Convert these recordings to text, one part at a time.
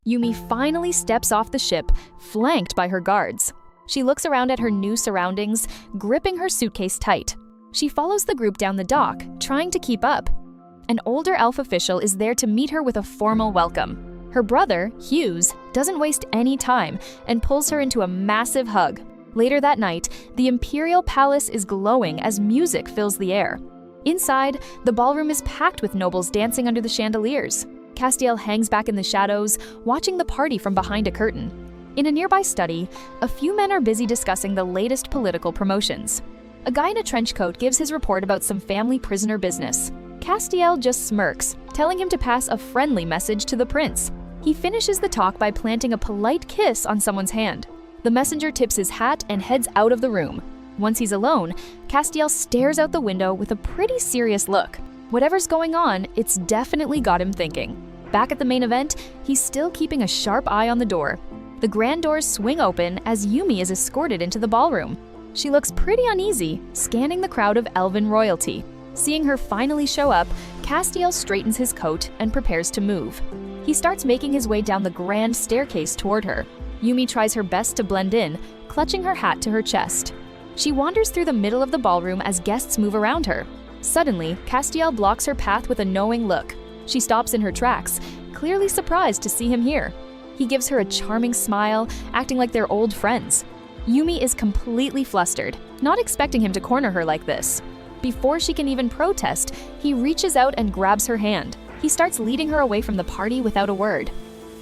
Yumi finally steps off the ship, flanked by her guards. She looks around at her new surroundings, gripping her suitcase tight. She follows the group down the dock, trying to keep up. An older elf official is there to meet her with a formal welcome. Her brother, Hughes, doesn't waste any time and pulls her into a massive hug. Later that night, the Imperial Palace is glowing as music fills the air. Inside, the ballroom is packed with nobles dancing under the chandeliers. Castiel hangs back in the shadows, watching the party from behind a curtain. In a nearby study, a few men are busy discussing the latest political promotions. A guy in a trench coat gives his report about some family prisoner business. Castiel just smirks, telling him to pass a friendly message to the prince. He finishes the talk by planting a polite kiss on someone's hand. The messenger tips his hat and heads out of the room. Once he's alone, Castiel stares out the window with a pretty serious look. Whatever's going on, it's definitely got him thinking. Back at the main event, he's still keeping a sharp eye on the door. The grand doors swing open as Yumi is escorted into the ballroom. She looks pretty uneasy, scanning the crowd of elven royalty. Seeing her finally show up, Castiel straightens his coat and prepares to move. He starts making his way down the grand staircase toward her. Yumi tries her best to blend in, clutching her hat to her chest. She wanders through the middle of the ballroom as guests move around her. Suddenly, Castiel blocks her path with a knowing look. She stops in her tracks, clearly surprised to see him here. He gives her a charming smile, acting like they're old friends. Yumi is completely flustered, not expecting him to corner her like this. Before she can even protest, he reaches out and grabs her hand. He starts leading her away from the party without a word.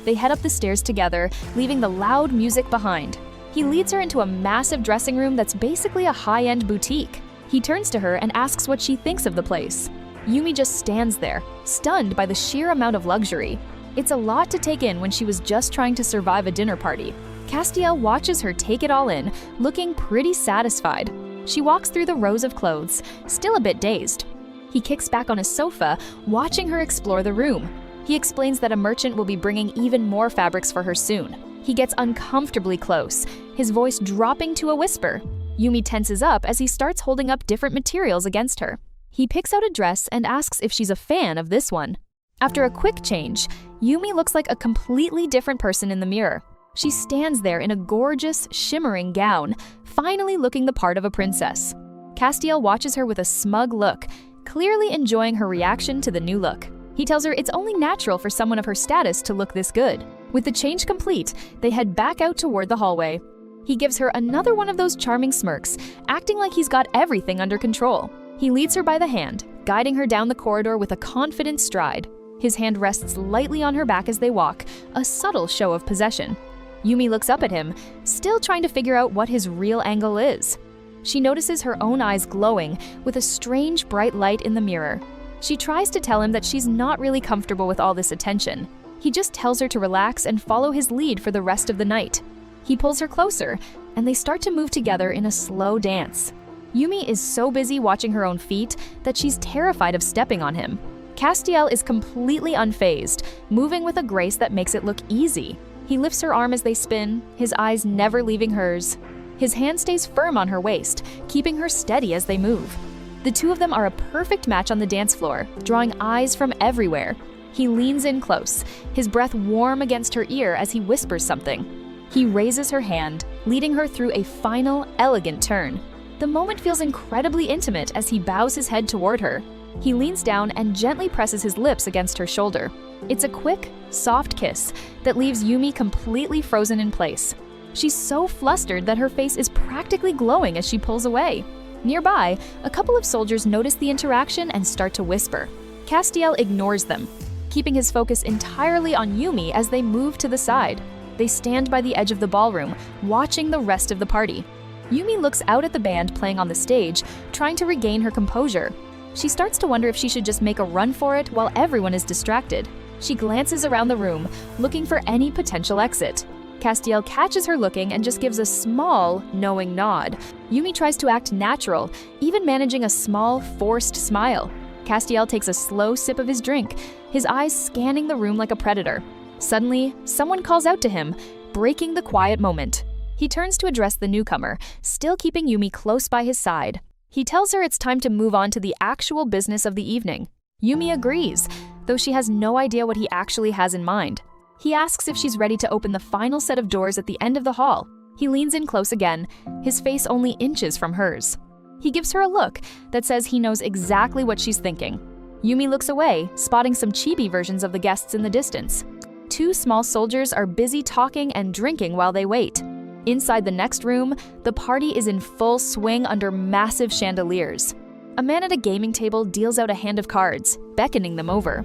They head up the stairs together, leaving the loud music behind. He leads her into a massive dressing room that's basically a high-end boutique. He turns to her and asks what she thinks of the place. Yumi just stands there, stunned by the sheer amount of luxury. It's a lot to take in when she was just trying to survive a dinner party. Castiel watches her take it all in, looking pretty satisfied. She walks through the rows of clothes, still a bit dazed. He kicks back on a sofa, watching her explore the room. He explains that a merchant will be bringing even more fabrics for her soon. He gets uncomfortably close, his voice dropping to a whisper. Yumi tenses up as he starts holding up different materials against her. He picks out a dress and asks if she's a fan of this one. After a quick change, Yumi looks like a completely different person in the mirror. She stands there in a gorgeous, shimmering gown, finally looking the part of a princess. Castiel watches her with a smug look, clearly enjoying her reaction to the new look. He tells her it's only natural for someone of her status to look this good. With the change complete, they head back out toward the hallway. He gives her another one of those charming smirks, acting like he's got everything under control. He leads her by the hand, guiding her down the corridor with a confident stride. His hand rests lightly on her back as they walk, a subtle show of possession. Yumi looks up at him, still trying to figure out what his real angle is. She notices her own eyes glowing with a strange bright light in the mirror. She tries to tell him that she's not really comfortable with all this attention. He just tells her to relax and follow his lead for the rest of the night. He pulls her closer, and they start to move together in a slow dance. Yumi is so busy watching her own feet that she's terrified of stepping on him. Castiel is completely unfazed, moving with a grace that makes it look easy. He lifts her arm as they spin, his eyes never leaving hers. His hand stays firm on her waist, keeping her steady as they move. The two of them are a perfect match on the dance floor, drawing eyes from everywhere. He leans in close, his breath warm against her ear as he whispers something. He raises her hand, leading her through a final, elegant turn. The moment feels incredibly intimate as he bows his head toward her. He leans down and gently presses his lips against her shoulder. It's a quick, soft kiss that leaves Yumi completely frozen in place. She's so flustered that her face is practically glowing as she pulls away. Nearby, a couple of soldiers notice the interaction and start to whisper. Castiel ignores them, keeping his focus entirely on Yumi as they move to the side. They stand by the edge of the ballroom, watching the rest of the party. Yumi looks out at the band playing on the stage, trying to regain her composure. She starts to wonder if she should just make a run for it while everyone is distracted. She glances around the room, looking for any potential exit. Castiel catches her looking and just gives a small, knowing nod. Yumi tries to act natural, even managing a small, forced smile. Castiel takes a slow sip of his drink, his eyes scanning the room like a predator. Suddenly, someone calls out to him, breaking the quiet moment. He turns to address the newcomer, still keeping Yumi close by his side. He tells her it's time to move on to the actual business of the evening. Yumi agrees, though she has no idea what he actually has in mind. He asks if she's ready to open the final set of doors at the end of the hall. He leans in close again, his face only inches from hers. He gives her a look that says he knows exactly what she's thinking. Yumi looks away, spotting some chibi versions of the guests in the distance. Two small soldiers are busy talking and drinking while they wait. Inside the next room, the party is in full swing under massive chandeliers. A man at a gaming table deals out a hand of cards, beckoning them over.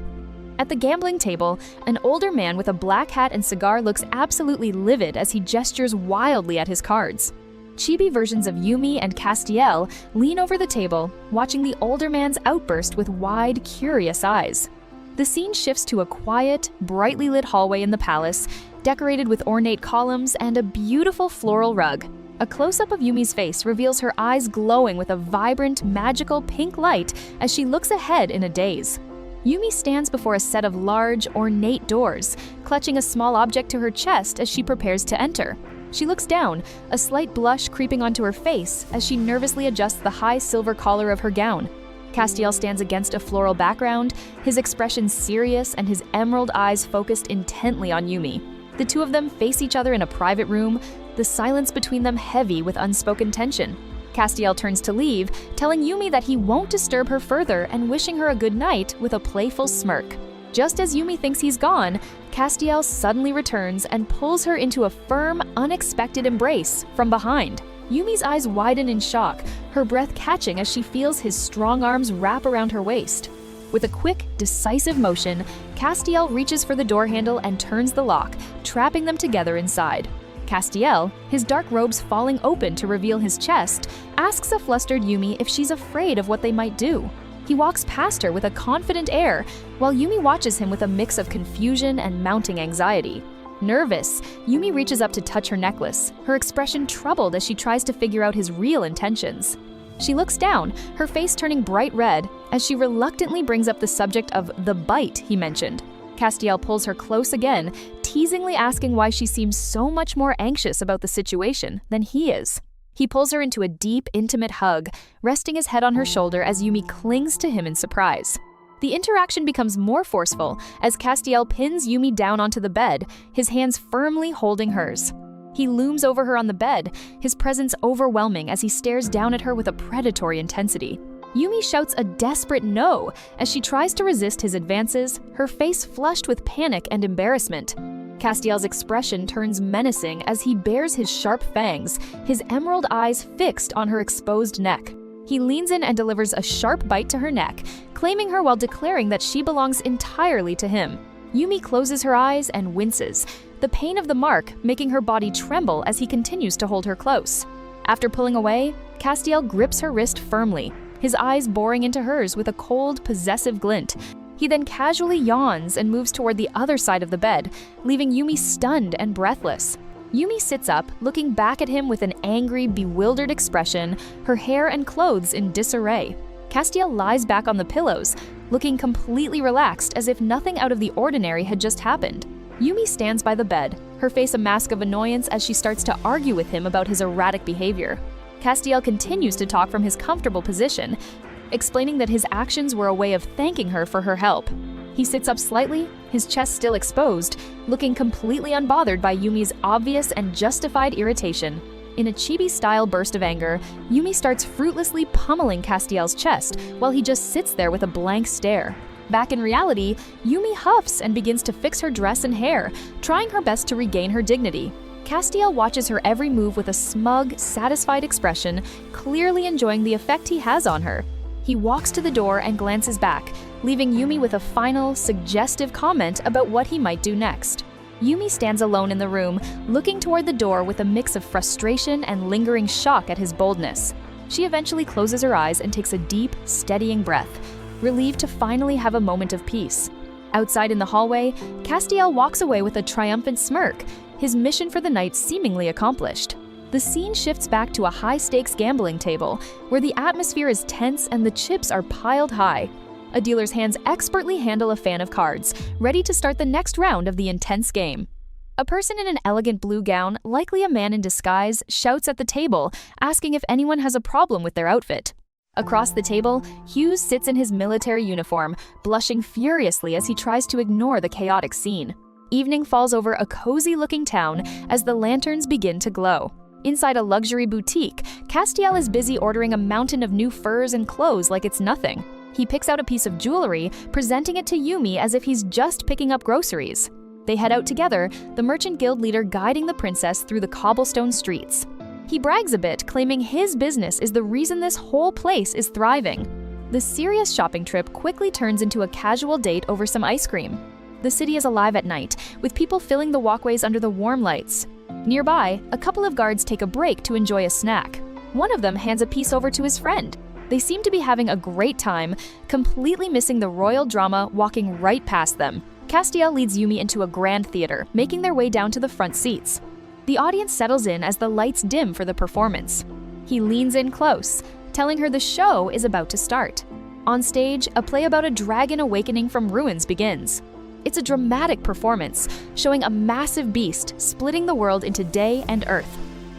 At the gambling table, an older man with a black hat and cigar looks absolutely livid as he gestures wildly at his cards. Chibi versions of Yumi and Castiel lean over the table, watching the older man's outburst with wide, curious eyes. The scene shifts to a quiet, brightly lit hallway in the palace, decorated with ornate columns and a beautiful floral rug. A close-up of Yumi's face reveals her eyes glowing with a vibrant, magical pink light as she looks ahead in a daze. Yumi stands before a set of large, ornate doors, clutching a small object to her chest as she prepares to enter. She looks down, a slight blush creeping onto her face as she nervously adjusts the high silver collar of her gown. Castiel stands against a floral background, his expression serious and his emerald eyes focused intently on Yumi. The two of them face each other in a private room, the silence between them heavy with unspoken tension. Castiel turns to leave, telling Yumi that he won't disturb her further and wishing her a good night with a playful smirk. Just as Yumi thinks he's gone, Castiel suddenly returns and pulls her into a firm, unexpected embrace from behind. Yumi's eyes widen in shock, her breath catching as she feels his strong arms wrap around her waist. With a quick, decisive motion, Castiel reaches for the door handle and turns the lock, trapping them together inside. Castiel, his dark robes falling open to reveal his chest, asks a flustered Yumi if she's afraid of what they might do. He walks past her with a confident air, while Yumi watches him with a mix of confusion and mounting anxiety. Nervous, Yumi reaches up to touch her necklace, her expression troubled as she tries to figure out his real intentions. She looks down, her face turning bright red, as she reluctantly brings up the subject of the bite he mentioned. Castiel pulls her close again, teasingly asking why she seems so much more anxious about the situation than he is. He pulls her into a deep, intimate hug, resting his head on her shoulder as Yumi clings to him in surprise. The interaction becomes more forceful as Castiel pins Yumi down onto the bed, his hands firmly holding hers. He looms over her on the bed, his presence overwhelming as he stares down at her with a predatory intensity. Yumi shouts a desperate no as she tries to resist his advances, her face flushed with panic and embarrassment. Castiel's expression turns menacing as he bares his sharp fangs, his emerald eyes fixed on her exposed neck. He leans in and delivers a sharp bite to her neck, claiming her while declaring that she belongs entirely to him. Yumi closes her eyes and winces, the pain of the mark making her body tremble as he continues to hold her close. After pulling away, Castiel grips her wrist firmly, his eyes boring into hers with a cold, possessive glint. He then casually yawns and moves toward the other side of the bed, leaving Yumi stunned and breathless. Yumi sits up, looking back at him with an angry, bewildered expression, her hair and clothes in disarray. Castiel lies back on the pillows, looking completely relaxed as if nothing out of the ordinary had just happened. Yumi stands by the bed, her face a mask of annoyance as she starts to argue with him about his erratic behavior. Castiel continues to talk from his comfortable position, explaining that his actions were a way of thanking her for her help. He sits up slightly, his chest still exposed, looking completely unbothered by Yumi's obvious and justified irritation. In a chibi-style burst of anger, Yumi starts fruitlessly pummeling Castiel's chest while he just sits there with a blank stare. Back in reality, Yumi huffs and begins to fix her dress and hair, trying her best to regain her dignity. Castiel watches her every move with a smug, satisfied expression, clearly enjoying the effect he has on her. He walks to the door and glances back, leaving Yumi with a final, suggestive comment about what he might do next. Yumi stands alone in the room, looking toward the door with a mix of frustration and lingering shock at his boldness. She eventually closes her eyes and takes a deep, steadying breath, relieved to finally have a moment of peace. Outside in the hallway, Castiel walks away with a triumphant smirk, his mission for the night seemingly accomplished. The scene shifts back to a high-stakes gambling table, where the atmosphere is tense and the chips are piled high. A dealer's hands expertly handle a fan of cards, ready to start the next round of the intense game. A person in an elegant blue gown, likely a man in disguise, shouts at the table, asking if anyone has a problem with their outfit. Across the table, Hughes sits in his military uniform, blushing furiously as he tries to ignore the chaotic scene. Evening falls over a cozy-looking town as the lanterns begin to glow. Inside a luxury boutique, Castiel is busy ordering a mountain of new furs and clothes like it's nothing. He picks out a piece of jewelry, presenting it to Yumi as if he's just picking up groceries. They head out together, the merchant guild leader guiding the princess through the cobblestone streets. He brags a bit, claiming his business is the reason this whole place is thriving. The serious shopping trip quickly turns into a casual date over some ice cream. The city is alive at night, with people filling the walkways under the warm lights. Nearby, a couple of guards take a break to enjoy a snack. One of them hands a piece over to his friend. They seem to be having a great time, completely missing the royal drama walking right past them. Castiel leads Yumi into a grand theater, making their way down to the front seats. The audience settles in as the lights dim for the performance. He leans in close, telling her the show is about to start. On stage, a play about a dragon awakening from ruins begins. It's a dramatic performance, showing a massive beast splitting the world into day and earth.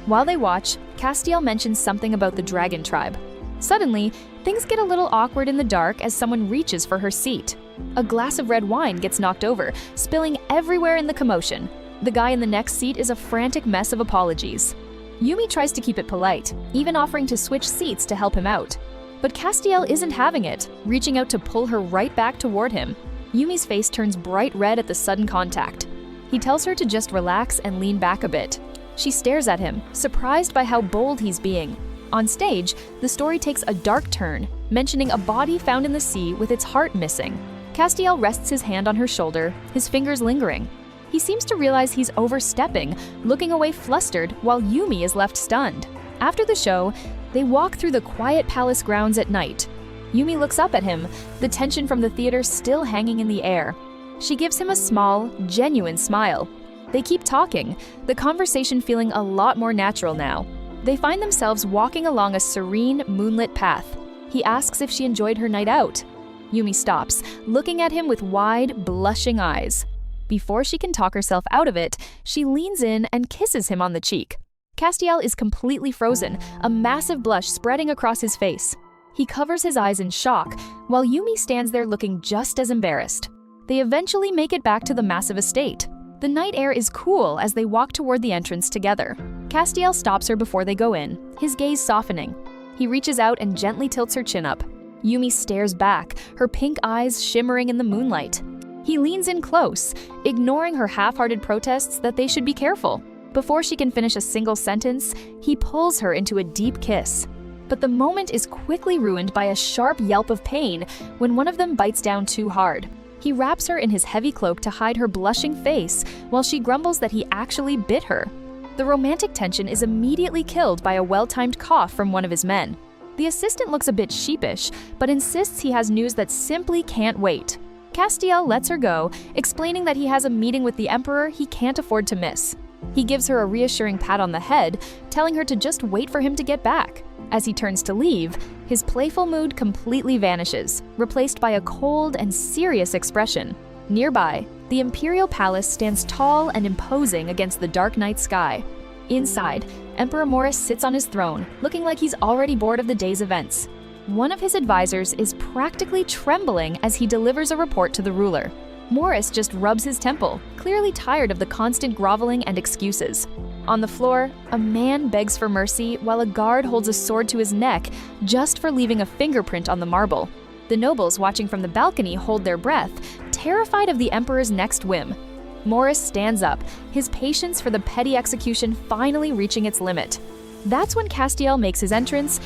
While they watch, Castiel mentions something about the dragon tribe. Suddenly, things get a little awkward in the dark as someone reaches for her seat. A glass of red wine gets knocked over, spilling everywhere in the commotion. The guy in the next seat is a frantic mess of apologies. Yumi tries to keep it polite, even offering to switch seats to help him out. But Castiel isn't having it, reaching out to pull her right back toward him. Yumi's face turns bright red at the sudden contact. He tells her to just relax and lean back a bit. She stares at him, surprised by how bold he's being. On stage, the story takes a dark turn, mentioning a body found in the sea with its heart missing. Castiel rests his hand on her shoulder, his fingers lingering. He seems to realize he's overstepping, looking away flustered while Yumi is left stunned. After the show, they walk through the quiet palace grounds at night. Yumi looks up at him, the tension from the theater still hanging in the air. She gives him a small, genuine smile. They keep talking, the conversation feeling a lot more natural now. They find themselves walking along a serene, moonlit path. He asks if she enjoyed her night out. Yumi stops, looking at him with wide, blushing eyes. Before she can talk herself out of it, she leans in and kisses him on the cheek. Castiel is completely frozen, a massive blush spreading across his face. He covers his eyes in shock, while Yumi stands there looking just as embarrassed. They eventually make it back to the massive estate. The night air is cool as they walk toward the entrance together. Castiel stops her before they go in, his gaze softening. He reaches out and gently tilts her chin up. Yumi stares back, her pink eyes shimmering in the moonlight. He leans in close, ignoring her half-hearted protests that they should be careful. Before she can finish a single sentence, he pulls her into a deep kiss. But the moment is quickly ruined by a sharp yelp of pain when one of them bites down too hard. He wraps her in his heavy cloak to hide her blushing face while she grumbles that he actually bit her. The romantic tension is immediately killed by a well-timed cough from one of his men. The assistant looks a bit sheepish, but insists he has news that simply can't wait. Castiel lets her go, explaining that he has a meeting with the Emperor he can't afford to miss. He gives her a reassuring pat on the head, telling her to just wait for him to get back. As he turns to leave, his playful mood completely vanishes, replaced by a cold and serious expression. Nearby, the Imperial Palace stands tall and imposing against the dark night sky. Inside, Emperor Morris sits on his throne, looking like he's already bored of the day's events. One of his advisors is practically trembling as he delivers a report to the ruler. Morris just rubs his temple, clearly tired of the constant groveling and excuses. On the floor, a man begs for mercy while a guard holds a sword to his neck just for leaving a fingerprint on the marble. The nobles watching from the balcony hold their breath, terrified of the emperor's next whim. Morris stands up, his patience for the petty execution finally reaching its limit. That's when Castiel makes his entrance,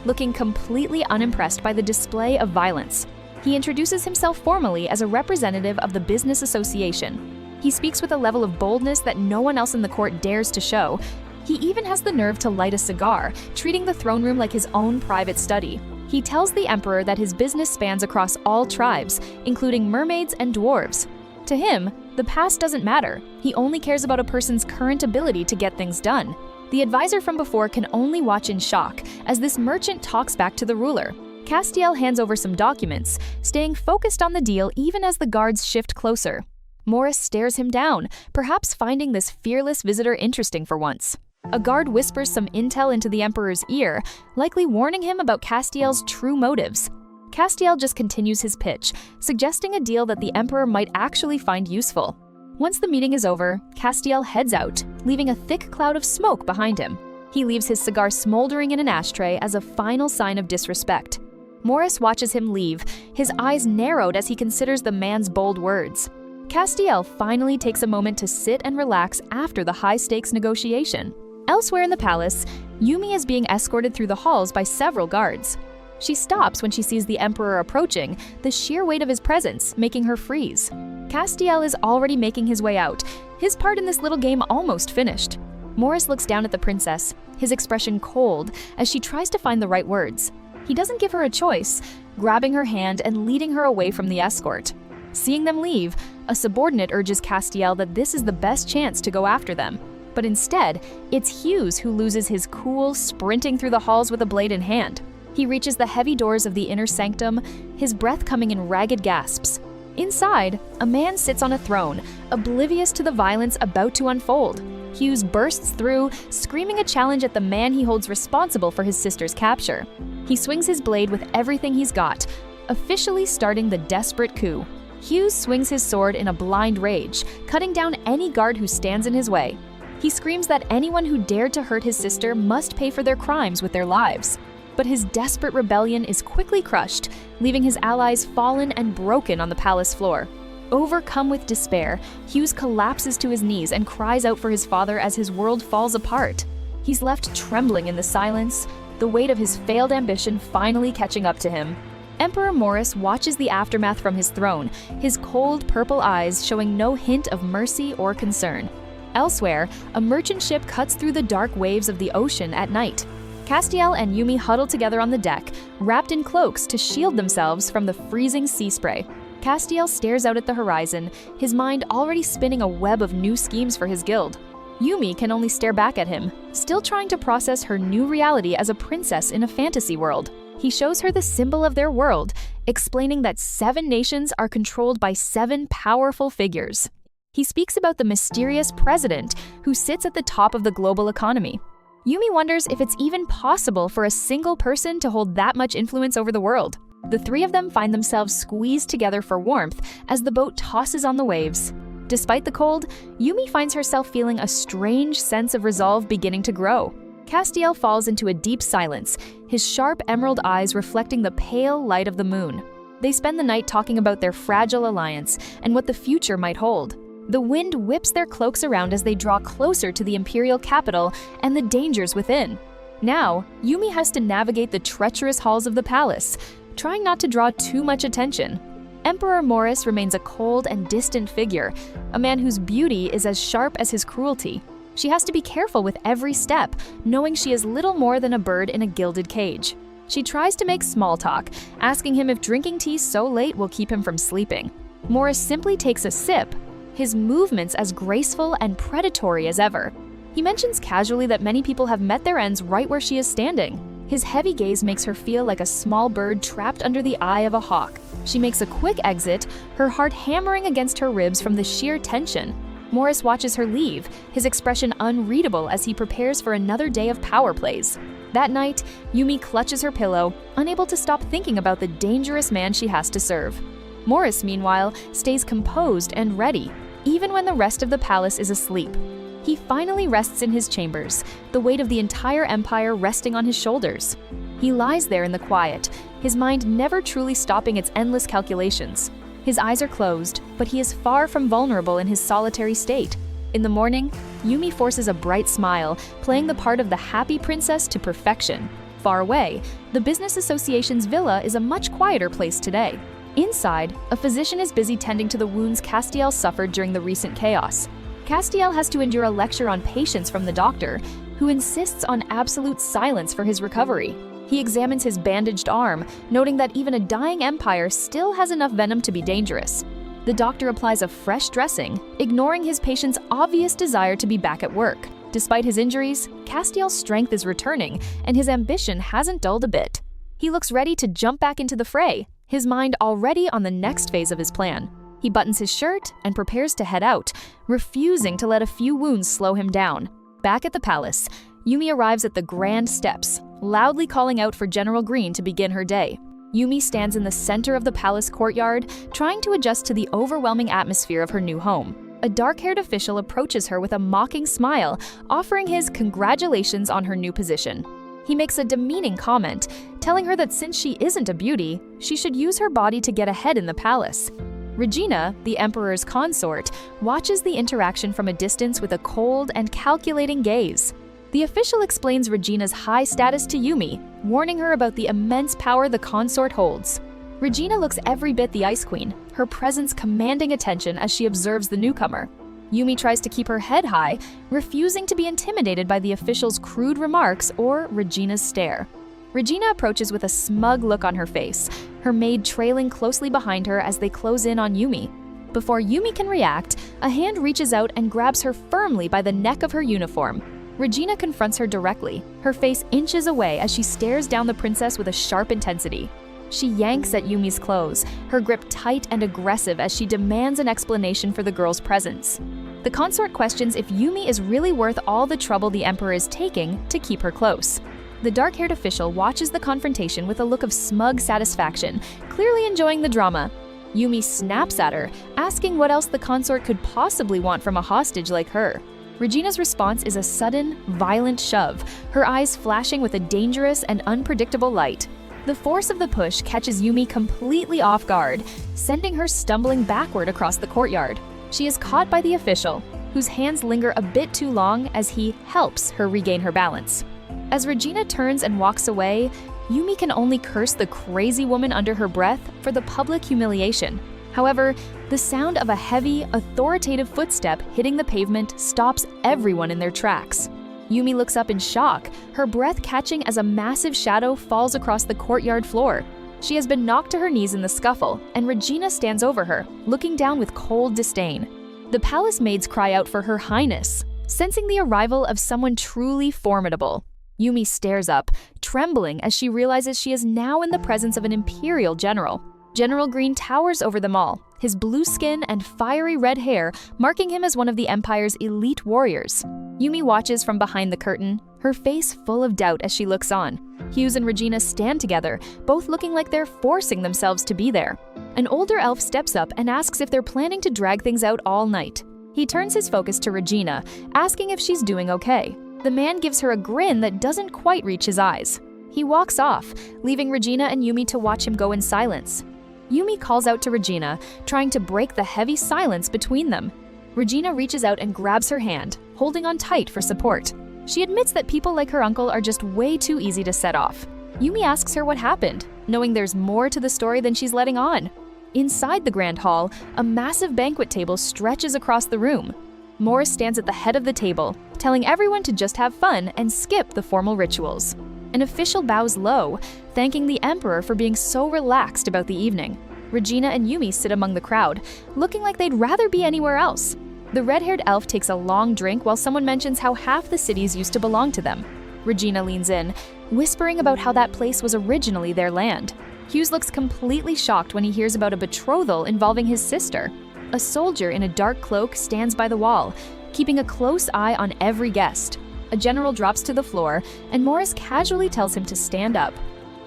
looking completely unimpressed by the display of violence. He introduces himself formally as a representative of the business association. He speaks with a level of boldness that no one else in the court dares to show. He even has the nerve to light a cigar, treating the throne room like his own private study. He tells the emperor that his business spans across all tribes, including mermaids and dwarves. To him, the past doesn't matter. He only cares about a person's current ability to get things done. The advisor from before can only watch in shock as this merchant talks back to the ruler. Castiel hands over some documents, staying focused on the deal even as the guards shift closer. Morris stares him down, perhaps finding this fearless visitor interesting for once. A guard whispers some intel into the emperor's ear, likely warning him about Castiel's true motives. Castiel just continues his pitch, suggesting a deal that the emperor might actually find useful. Once the meeting is over, Castiel heads out, leaving a thick cloud of smoke behind him. He leaves his cigar smoldering in an ashtray as a final sign of disrespect. Morris watches him leave, his eyes narrowed as he considers the man's bold words. Castiel finally takes a moment to sit and relax after the high-stakes negotiation. Elsewhere in the palace, Yumi is being escorted through the halls by several guards. She stops when she sees the Emperor approaching, the sheer weight of his presence making her freeze. Castiel is already making his way out, his part in this little game almost finished. Morris looks down at the princess, his expression cold, as she tries to find the right words. He doesn't give her a choice, grabbing her hand and leading her away from the escort. Seeing them leave, a subordinate urges Castiel that this is the best chance to go after them. But instead, it's Hughes who loses his cool, sprinting through the halls with a blade in hand. He reaches the heavy doors of the inner sanctum, his breath coming in ragged gasps. Inside, a man sits on a throne, oblivious to the violence about to unfold. Hughes bursts through, screaming a challenge at the man he holds responsible for his sister's capture. He swings his blade with everything he's got, officially starting the desperate coup. Hughes swings his sword in a blind rage, cutting down any guard who stands in his way. He screams that anyone who dared to hurt his sister must pay for their crimes with their lives. But his desperate rebellion is quickly crushed, leaving his allies fallen and broken on the palace floor. Overcome with despair, Hughes collapses to his knees and cries out for his father as his world falls apart. He's left trembling in the silence, the weight of his failed ambition finally catching up to him. Emperor Morris watches the aftermath from his throne, his cold purple eyes showing no hint of mercy or concern. Elsewhere, a merchant ship cuts through the dark waves of the ocean at night. Castiel and Yumi huddle together on the deck, wrapped in cloaks to shield themselves from the freezing sea spray. Castiel stares out at the horizon, his mind already spinning a web of new schemes for his guild. Yumi can only stare back at him, still trying to process her new reality as a princess in a fantasy world. He shows her the symbol of their world, explaining that 7 nations are controlled by 7 powerful figures. He speaks about the mysterious president who sits at the top of the global economy. Yumi wonders if it's even possible for a single person to hold that much influence over the world. The 3 of them find themselves squeezed together for warmth as the boat tosses on the waves. Despite the cold, Yumi finds herself feeling a strange sense of resolve beginning to grow. Castiel falls into a deep silence, his sharp emerald eyes reflecting the pale light of the moon. They spend the night talking about their fragile alliance and what the future might hold. The wind whips their cloaks around as they draw closer to the imperial capital and the dangers within. Now, Yumi has to navigate the treacherous halls of the palace, trying not to draw too much attention. Emperor Morris remains a cold and distant figure, a man whose beauty is as sharp as his cruelty. She has to be careful with every step, knowing she is little more than a bird in a gilded cage. She tries to make small talk, asking him if drinking tea so late will keep him from sleeping. Morris simply takes a sip, his movements as graceful and predatory as ever. He mentions casually that many people have met their ends right where she is standing. His heavy gaze makes her feel like a small bird trapped under the eye of a hawk. She makes a quick exit, her heart hammering against her ribs from the sheer tension. Morris watches her leave, his expression unreadable as he prepares for another day of power plays. That night, Yumi clutches her pillow, unable to stop thinking about the dangerous man she has to serve. Morris, meanwhile, stays composed and ready, even when the rest of the palace is asleep. He finally rests in his chambers, the weight of the entire empire resting on his shoulders. He lies there in the quiet, his mind never truly stopping its endless calculations. His eyes are closed, but he is far from vulnerable in his solitary state. In the morning, Yumi forces a bright smile, playing the part of the happy princess to perfection. Far away, the business association's villa is a much quieter place today. Inside, a physician is busy tending to the wounds Castiel suffered during the recent chaos. Castiel has to endure a lecture on patience from the doctor, who insists on absolute silence for his recovery. He examines his bandaged arm, noting that even a dying empire still has enough venom to be dangerous. The doctor applies a fresh dressing, ignoring his patient's obvious desire to be back at work. Despite his injuries, Castiel's strength is returning, and his ambition hasn't dulled a bit. He looks ready to jump back into the fray, his mind already on the next phase of his plan. He buttons his shirt and prepares to head out, refusing to let a few wounds slow him down. Back at the palace, Yumi arrives at the grand steps, loudly calling out for General Green to begin her day. Yumi stands in the center of the palace courtyard, trying to adjust to the overwhelming atmosphere of her new home. a dark-haired official approaches her with a mocking smile, offering his congratulations on her new position. He makes a demeaning comment, telling her that since she isn't a beauty, she should use her body to get ahead in the palace. Regina, the emperor's consort, watches the interaction from a distance with a cold and calculating gaze. The official explains Regina's high status to Yumi, warning her about the immense power the consort holds. Regina looks every bit the Ice Queen, her presence commanding attention as she observes the newcomer. Yumi tries to keep her head high, refusing to be intimidated by the official's crude remarks or Regina's stare. Regina approaches with a smug look on her face, her maid trailing closely behind her as they close in on Yumi. Before Yumi can react, a hand reaches out and grabs her firmly by the neck of her uniform. Regina confronts her directly, her face inches away as she stares down the princess with a sharp intensity. She yanks at Yumi's clothes, her grip tight and aggressive as she demands an explanation for the girl's presence. The consort questions if Yumi is really worth all the trouble the emperor is taking to keep her close. The dark-haired official watches the confrontation with a look of smug satisfaction, clearly enjoying the drama. Yumi snaps at her, asking what else the consort could possibly want from a hostage like her. Regina's response is a sudden, violent shove, her eyes flashing with a dangerous and unpredictable light. The force of the push catches Yumi completely off guard, sending her stumbling backward across the courtyard. She is caught by the official, whose hands linger a bit too long as he helps her regain her balance. As Regina turns and walks away, Yumi can only curse the crazy woman under her breath for the public humiliation. However, the sound of a heavy, authoritative footstep hitting the pavement stops everyone in their tracks. Yumi looks up in shock, her breath catching as a massive shadow falls across the courtyard floor. She has been knocked to her knees in the scuffle, and Regina stands over her, looking down with cold disdain. The palace maids cry out for Her Highness, sensing the arrival of someone truly formidable. Yumi stares up, trembling as she realizes she is now in the presence of an imperial general. General Green towers over them all, his blue skin and fiery red hair marking him as one of the Empire's elite warriors. Yumi watches from behind the curtain, her face full of doubt as she looks on. Hughes and Regina stand together, both looking like they're forcing themselves to be there. An older elf steps up and asks if they're planning to drag things out all night. He turns his focus to Regina, asking if she's doing okay. The man gives her a grin that doesn't quite reach his eyes. He walks off, leaving Regina and Yumi to watch him go in silence. Yumi calls out to Regina, trying to break the heavy silence between them. Regina reaches out and grabs her hand, holding on tight for support. She admits that people like her uncle are just way too easy to set off. Yumi asks her what happened, knowing there's more to the story than she's letting on. Inside the grand hall, a massive banquet table stretches across the room. Morris stands at the head of the table, telling everyone to just have fun and skip the formal rituals. An official bows low, thanking the emperor for being so relaxed about the evening. Regina and Yumi sit among the crowd, looking like they'd rather be anywhere else. The red-haired elf takes a long drink while someone mentions how half the cities used to belong to them. Regina leans in, whispering about how that place was originally their land. Hughes looks completely shocked when he hears about a betrothal involving his sister. A soldier in a dark cloak stands by the wall, keeping a close eye on every guest. A general drops to the floor, and Morris casually tells him to stand up.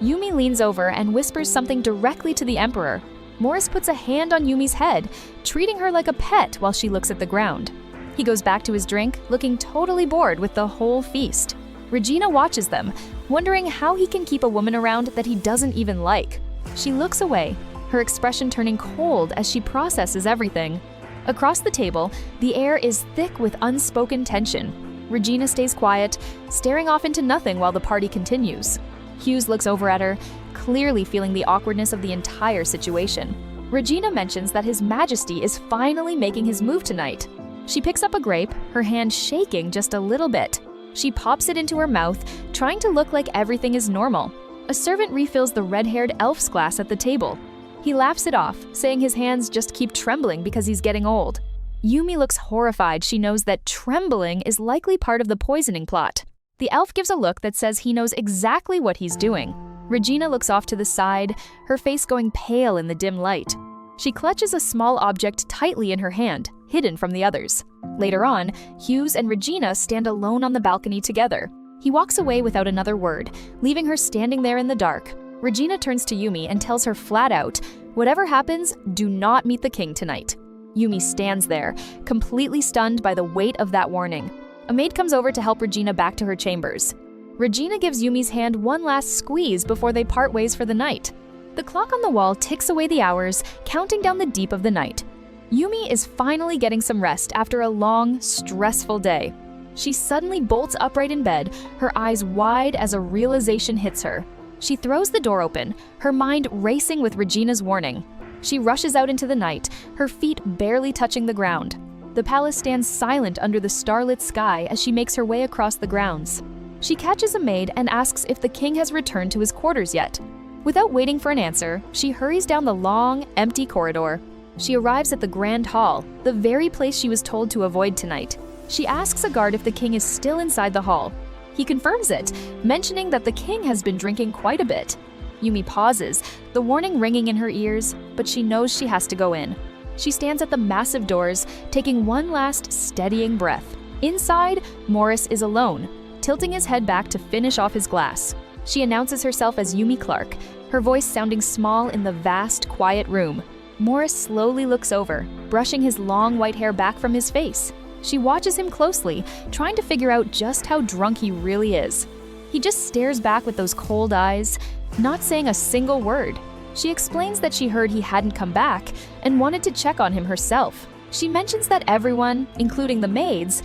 Yumi leans over and whispers something directly to the emperor. Morris puts a hand on Yumi's head, treating her like a pet while she looks at the ground. He goes back to his drink, looking totally bored with the whole feast. Regina watches them, wondering how he can keep a woman around that he doesn't even like. She looks away, her expression turning cold as she processes everything. Across the table, the air is thick with unspoken tension. Regina stays quiet, staring off into nothing while the party continues. Hughes looks over at her, clearly feeling the awkwardness of the entire situation. Regina mentions that His Majesty is finally making his move tonight. She picks up a grape, her hand shaking just a little bit. She pops it into her mouth, trying to look like everything is normal. A servant refills the red-haired elf's glass at the table. He laughs it off, saying his hands just keep trembling because he's getting old. Yumi looks horrified. She knows that trembling is likely part of the poisoning plot. The elf gives a look that says he knows exactly what he's doing. Regina looks off to the side, her face going pale in the dim light. She clutches a small object tightly in her hand, hidden from the others. Later on, Hughes and Regina stand alone on the balcony together. He walks away without another word, leaving her standing there in the dark. Regina turns to Yumi and tells her flat out, "Whatever happens, do not meet the king tonight." Yumi stands there, completely stunned by the weight of that warning. A maid comes over to help Regina back to her chambers. Regina gives Yumi's hand one last squeeze before they part ways for the night. The clock on the wall ticks away the hours, counting down the deep of the night. Yumi is finally getting some rest after a long, stressful day. She suddenly bolts upright in bed, her eyes wide as a realization hits her. She throws the door open, her mind racing with Regina's warning. She rushes out into the night, her feet barely touching the ground. The palace stands silent under the starlit sky as she makes her way across the grounds. She catches a maid and asks if the king has returned to his quarters yet. Without waiting for an answer, she hurries down the long, empty corridor. She arrives at the grand hall, the very place she was told to avoid tonight. She asks a guard if the king is still inside the hall. He confirms it, mentioning that the king has been drinking quite a bit. Yumi pauses, the warning ringing in her ears, but she knows she has to go in. She stands at the massive doors, taking one last steadying breath. Inside, Morris is alone, tilting his head back to finish off his glass. She announces herself as Yumi Clark, her voice sounding small in the vast, quiet room. Morris slowly looks over, brushing his long white hair back from his face. She watches him closely, trying to figure out just how drunk he really is. He just stares back with those cold eyes, not saying a single word. She explains that she heard he hadn't come back and wanted to check on him herself. She mentions that everyone, including the maids,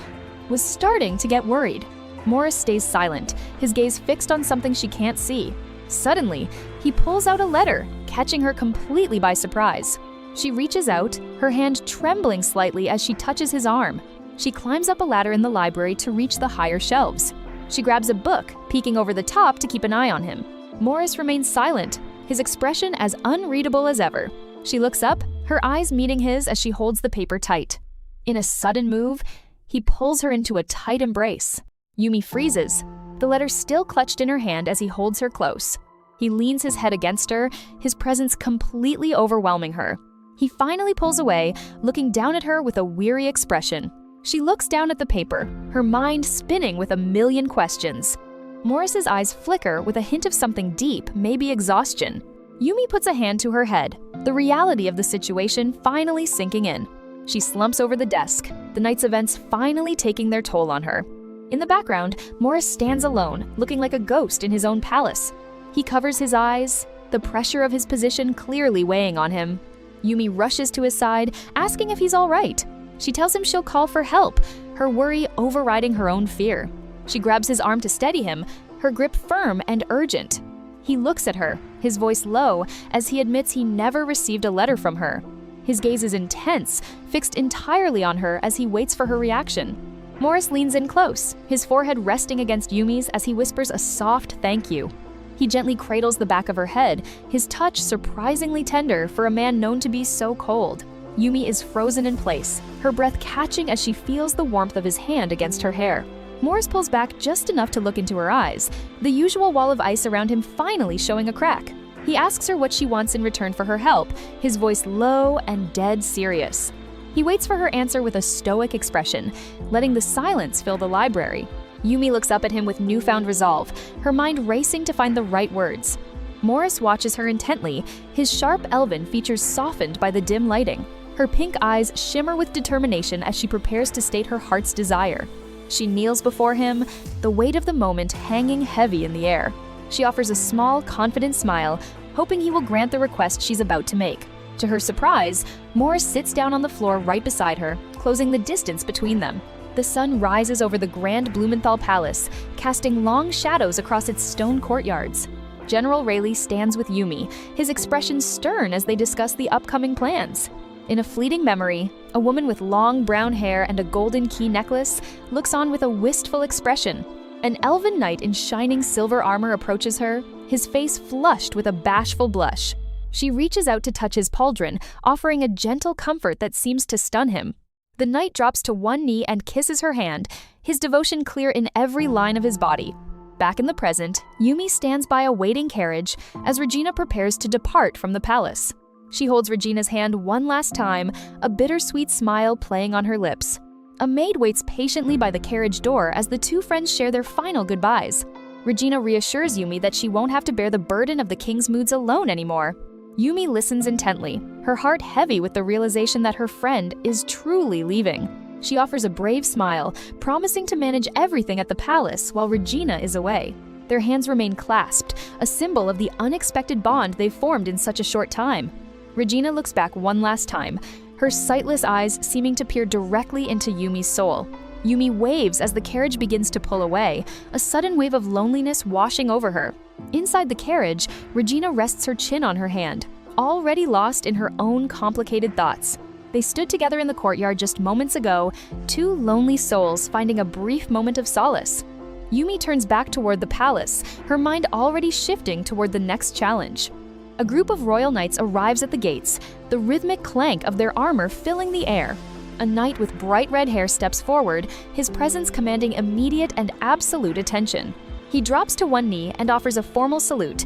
was starting to get worried. Morris stays silent, his gaze fixed on something she can't see. Suddenly, he pulls out a letter, catching her completely by surprise. She reaches out, her hand trembling slightly as she touches his arm. She climbs up a ladder in the library to reach the higher shelves. She grabs a book, peeking over the top to keep an eye on him. Morris remains silent, his expression as unreadable as ever. She looks up, her eyes meeting his as she holds the paper tight. In a sudden move, he pulls her into a tight embrace. Yumi freezes, the letter still clutched in her hand as he holds her close. He leans his head against her, his presence completely overwhelming her. He finally pulls away, looking down at her with a weary expression. She looks down at the paper, her mind spinning with a million questions. Morris's eyes flicker with a hint of something deep, maybe exhaustion. Yumi puts a hand to her head, the reality of the situation finally sinking in. She slumps over the desk, the night's events finally taking their toll on her. In the background, Morris stands alone, looking like a ghost in his own palace. He covers his eyes, the pressure of his position clearly weighing on him. Yumi rushes to his side, asking if he's all right. She tells him she'll call for help, her worry overriding her own fear. She grabs his arm to steady him, her grip firm and urgent. He looks at her, his voice low, as he admits he never received a letter from her. His gaze is intense, fixed entirely on her as he waits for her reaction. Morris leans in close, his forehead resting against Yumi's as he whispers a soft thank you. He gently cradles the back of her head, his touch surprisingly tender for a man known to be so cold. Yumi is frozen in place, her breath catching as she feels the warmth of his hand against her hair. Morris pulls back just enough to look into her eyes, the usual wall of ice around him finally showing a crack. He asks her what she wants in return for her help, his voice low and dead serious. He waits for her answer with a stoic expression, letting the silence fill the library. Yumi looks up at him with newfound resolve, her mind racing to find the right words. Morris watches her intently, his sharp elven features softened by the dim lighting. Her pink eyes shimmer with determination as she prepares to state her heart's desire. She kneels before him, the weight of the moment hanging heavy in the air. She offers a small, confident smile, hoping he will grant the request she's about to make. To her surprise, Morris sits down on the floor right beside her, closing the distance between them. The sun rises over the grand Blumenthal Palace, casting long shadows across its stone courtyards. General Rayleigh stands with Yumi, his expression stern as they discuss the upcoming plans. In a fleeting memory, a woman with long brown hair and a golden key necklace looks on with a wistful expression. An elven knight in shining silver armor approaches her, his face flushed with a bashful blush. She reaches out to touch his pauldron, offering a gentle comfort that seems to stun him. The knight drops to one knee and kisses her hand, his devotion clear in every line of his body. Back in the present, Yumi stands by a waiting carriage as Regina prepares to depart from the palace. She holds Regina's hand one last time, a bittersweet smile playing on her lips. A maid waits patiently by the carriage door as the two friends share their final goodbyes. Regina reassures Yumi that she won't have to bear the burden of the king's moods alone anymore. Yumi listens intently, her heart heavy with the realization that her friend is truly leaving. She offers a brave smile, promising to manage everything at the palace while Regina is away. Their hands remain clasped, a symbol of the unexpected bond they've formed in such a short time. Regina looks back one last time, her sightless eyes seeming to peer directly into Yumi's soul. Yumi waves as the carriage begins to pull away, a sudden wave of loneliness washing over her. Inside the carriage, Regina rests her chin on her hand, already lost in her own complicated thoughts. They stood together in the courtyard just moments ago, two lonely souls finding a brief moment of solace. Yumi turns back toward the palace, her mind already shifting toward the next challenge. A group of royal knights arrives at the gates, the rhythmic clank of their armor filling the air. A knight with bright red hair steps forward, his presence commanding immediate and absolute attention. He drops to one knee and offers a formal salute,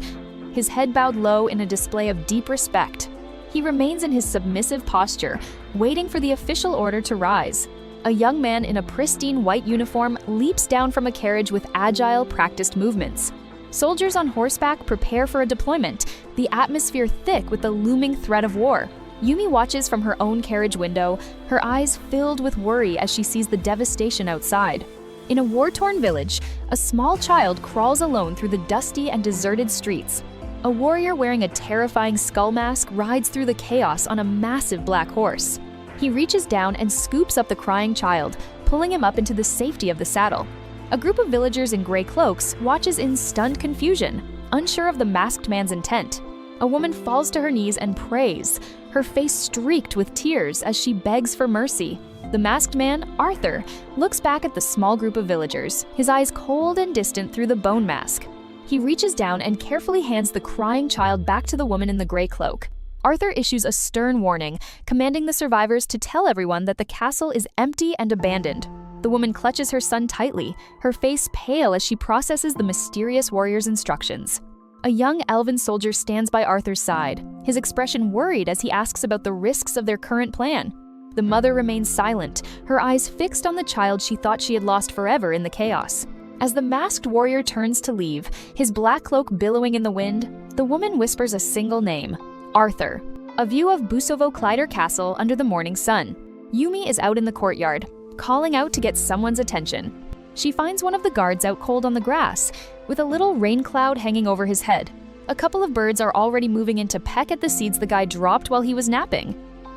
his head bowed low in a display of deep respect. He remains in his submissive posture, waiting for the official order to rise. A young man in a pristine white uniform leaps down from a carriage with agile, practiced movements. Soldiers on horseback prepare for a deployment, the atmosphere thick with the looming threat of war. Yumi watches from her own carriage window, her eyes filled with worry as she sees the devastation outside. In a war-torn village, a small child crawls alone through the dusty and deserted streets. A warrior wearing a terrifying skull mask rides through the chaos on a massive black horse. He reaches down and scoops up the crying child, pulling him up into the safety of the saddle. A group of villagers in gray cloaks watches in stunned confusion, unsure of the masked man's intent. A woman falls to her knees and prays, her face streaked with tears as she begs for mercy. The masked man, Arthur, looks back at the small group of villagers, his eyes cold and distant through the bone mask. He reaches down and carefully hands the crying child back to the woman in the gray cloak. Arthur issues a stern warning, commanding the survivors to tell everyone that the castle is empty and abandoned. The woman clutches her son tightly, her face pale as she processes the mysterious warrior's instructions. A young elven soldier stands by Arthur's side, his expression worried as he asks about the risks of their current plan. The mother remains silent, her eyes fixed on the child she thought she had lost forever in the chaos. As the masked warrior turns to leave, his black cloak billowing in the wind, the woman whispers a single name, Arthur. A view of Busovo Kleider Castle under the morning sun. Yumi is out in the courtyard, calling out to get someone's attention. She finds one of the guards out cold on the grass, with a little rain cloud hanging over his head. A couple of birds are already moving in to peck at the seeds the guy dropped while he was napping.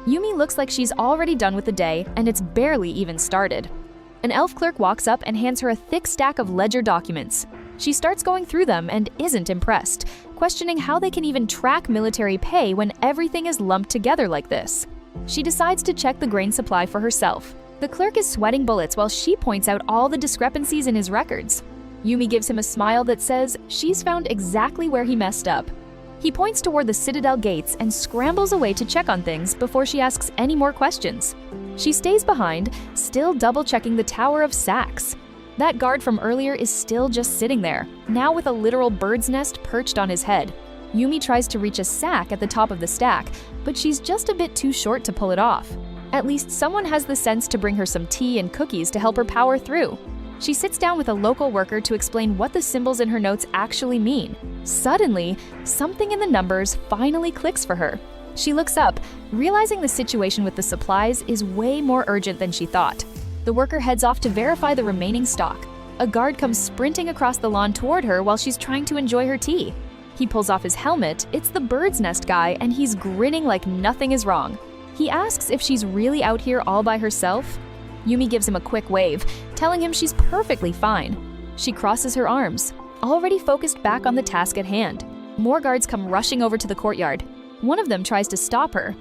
Yumi looks like she's already done with the day, and it's barely even started. An elf clerk walks up and hands her a thick stack of ledger documents. She starts going through them and isn't impressed, questioning how they can even track military pay when everything is lumped together like this. She decides to check the grain supply for herself. The clerk is sweating bullets while she points out all the discrepancies in his records. Yumi gives him a smile that says she's found exactly where he messed up. He points toward the citadel gates and scrambles away to check on things before she asks any more questions. She stays behind, still double-checking the Tower of Sacks. That guard from earlier is still just sitting there, now with a literal bird's nest perched on his head. Yumi tries to reach a sack at the top of the stack, but she's just a bit too short to pull it off. At least someone has the sense to bring her some tea and cookies to help her power through. She sits down with a local worker to explain what the symbols in her notes actually mean. Suddenly, something in the numbers finally clicks for her. She looks up, realizing the situation with the supplies is way more urgent than she thought. The worker heads off to verify the remaining stock. A guard comes sprinting across the lawn toward her while she's trying to enjoy her tea. He pulls off his helmet, it's the bird's nest guy, and he's grinning like nothing is wrong. He asks if she's really out here all by herself. Yumi gives him a quick wave, telling him she's perfectly fine. She crosses her arms, already focused back on the task at hand. More guards come rushing over to the courtyard. One of them tries to stop her,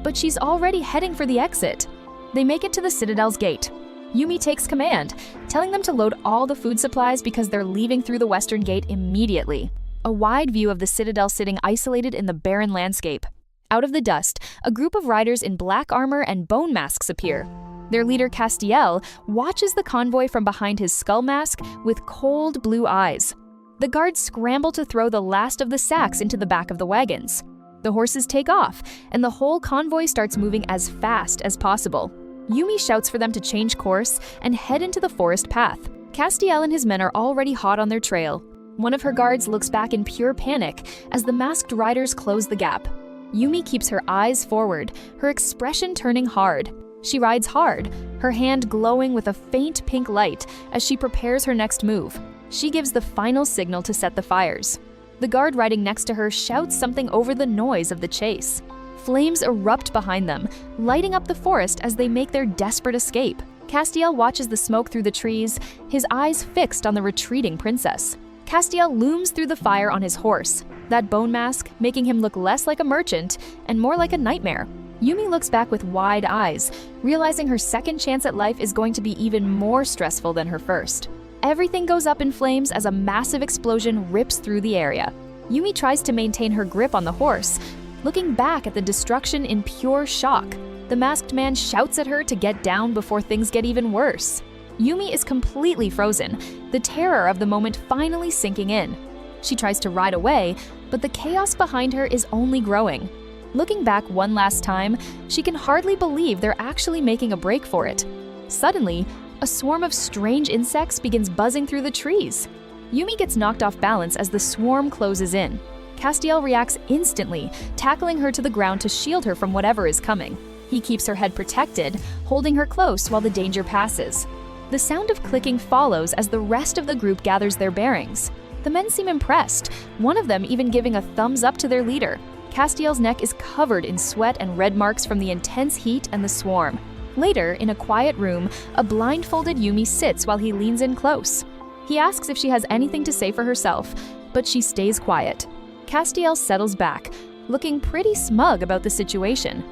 but she's already heading for the exit. They make it to the citadel's gate. Yumi takes command, telling them to load all the food supplies because they're leaving through the western gate immediately. A wide view of the citadel sitting isolated in the barren landscape. Out of the dust, a group of riders in black armor and bone masks appear. Their leader, Castiel, watches the convoy from behind his skull mask with cold blue eyes. The guards scramble to throw the last of the sacks into the back of the wagons. The horses take off, and the whole convoy starts moving as fast as possible. Yumi shouts for them to change course and head into the forest path. Castiel and his men are already hot on their trail. One of her guards looks back in pure panic as the masked riders close the gap. Yumi keeps her eyes forward, her expression turning hard. She rides hard, her hand glowing with a faint pink light as she prepares her next move. She gives the final signal to set the fires. The guard riding next to her shouts something over the noise of the chase. Flames erupt behind them, lighting up the forest as they make their desperate escape. Castiel watches the smoke through the trees, his eyes fixed on the retreating princess. Castiel looms through the fire on his horse, that bone mask making him look less like a merchant and more like a nightmare. Yumi looks back with wide eyes, realizing her second chance at life is going to be even more stressful than her first. Everything goes up in flames as a massive explosion rips through the area. Yumi tries to maintain her grip on the horse, looking back at the destruction in pure shock. The masked man shouts at her to get down before things get even worse. Yumi is completely frozen, the terror of the moment finally sinking in. She tries to ride away, but the chaos behind her is only growing. Looking back one last time, she can hardly believe they're actually making a break for it. Suddenly, a swarm of strange insects begins buzzing through the trees. Yumi gets knocked off balance as the swarm closes in. Castiel reacts instantly, tackling her to the ground to shield her from whatever is coming. He keeps her head protected, holding her close while the danger passes. The sound of clicking follows as the rest of the group gathers their bearings. The men seem impressed, one of them even giving a thumbs up to their leader. Castiel's neck is covered in sweat and red marks from the intense heat and the swarm. Later, in a quiet room, a blindfolded Yumi sits while he leans in close. He asks if she has anything to say for herself, but she stays quiet. Castiel settles back, looking pretty smug about the situation.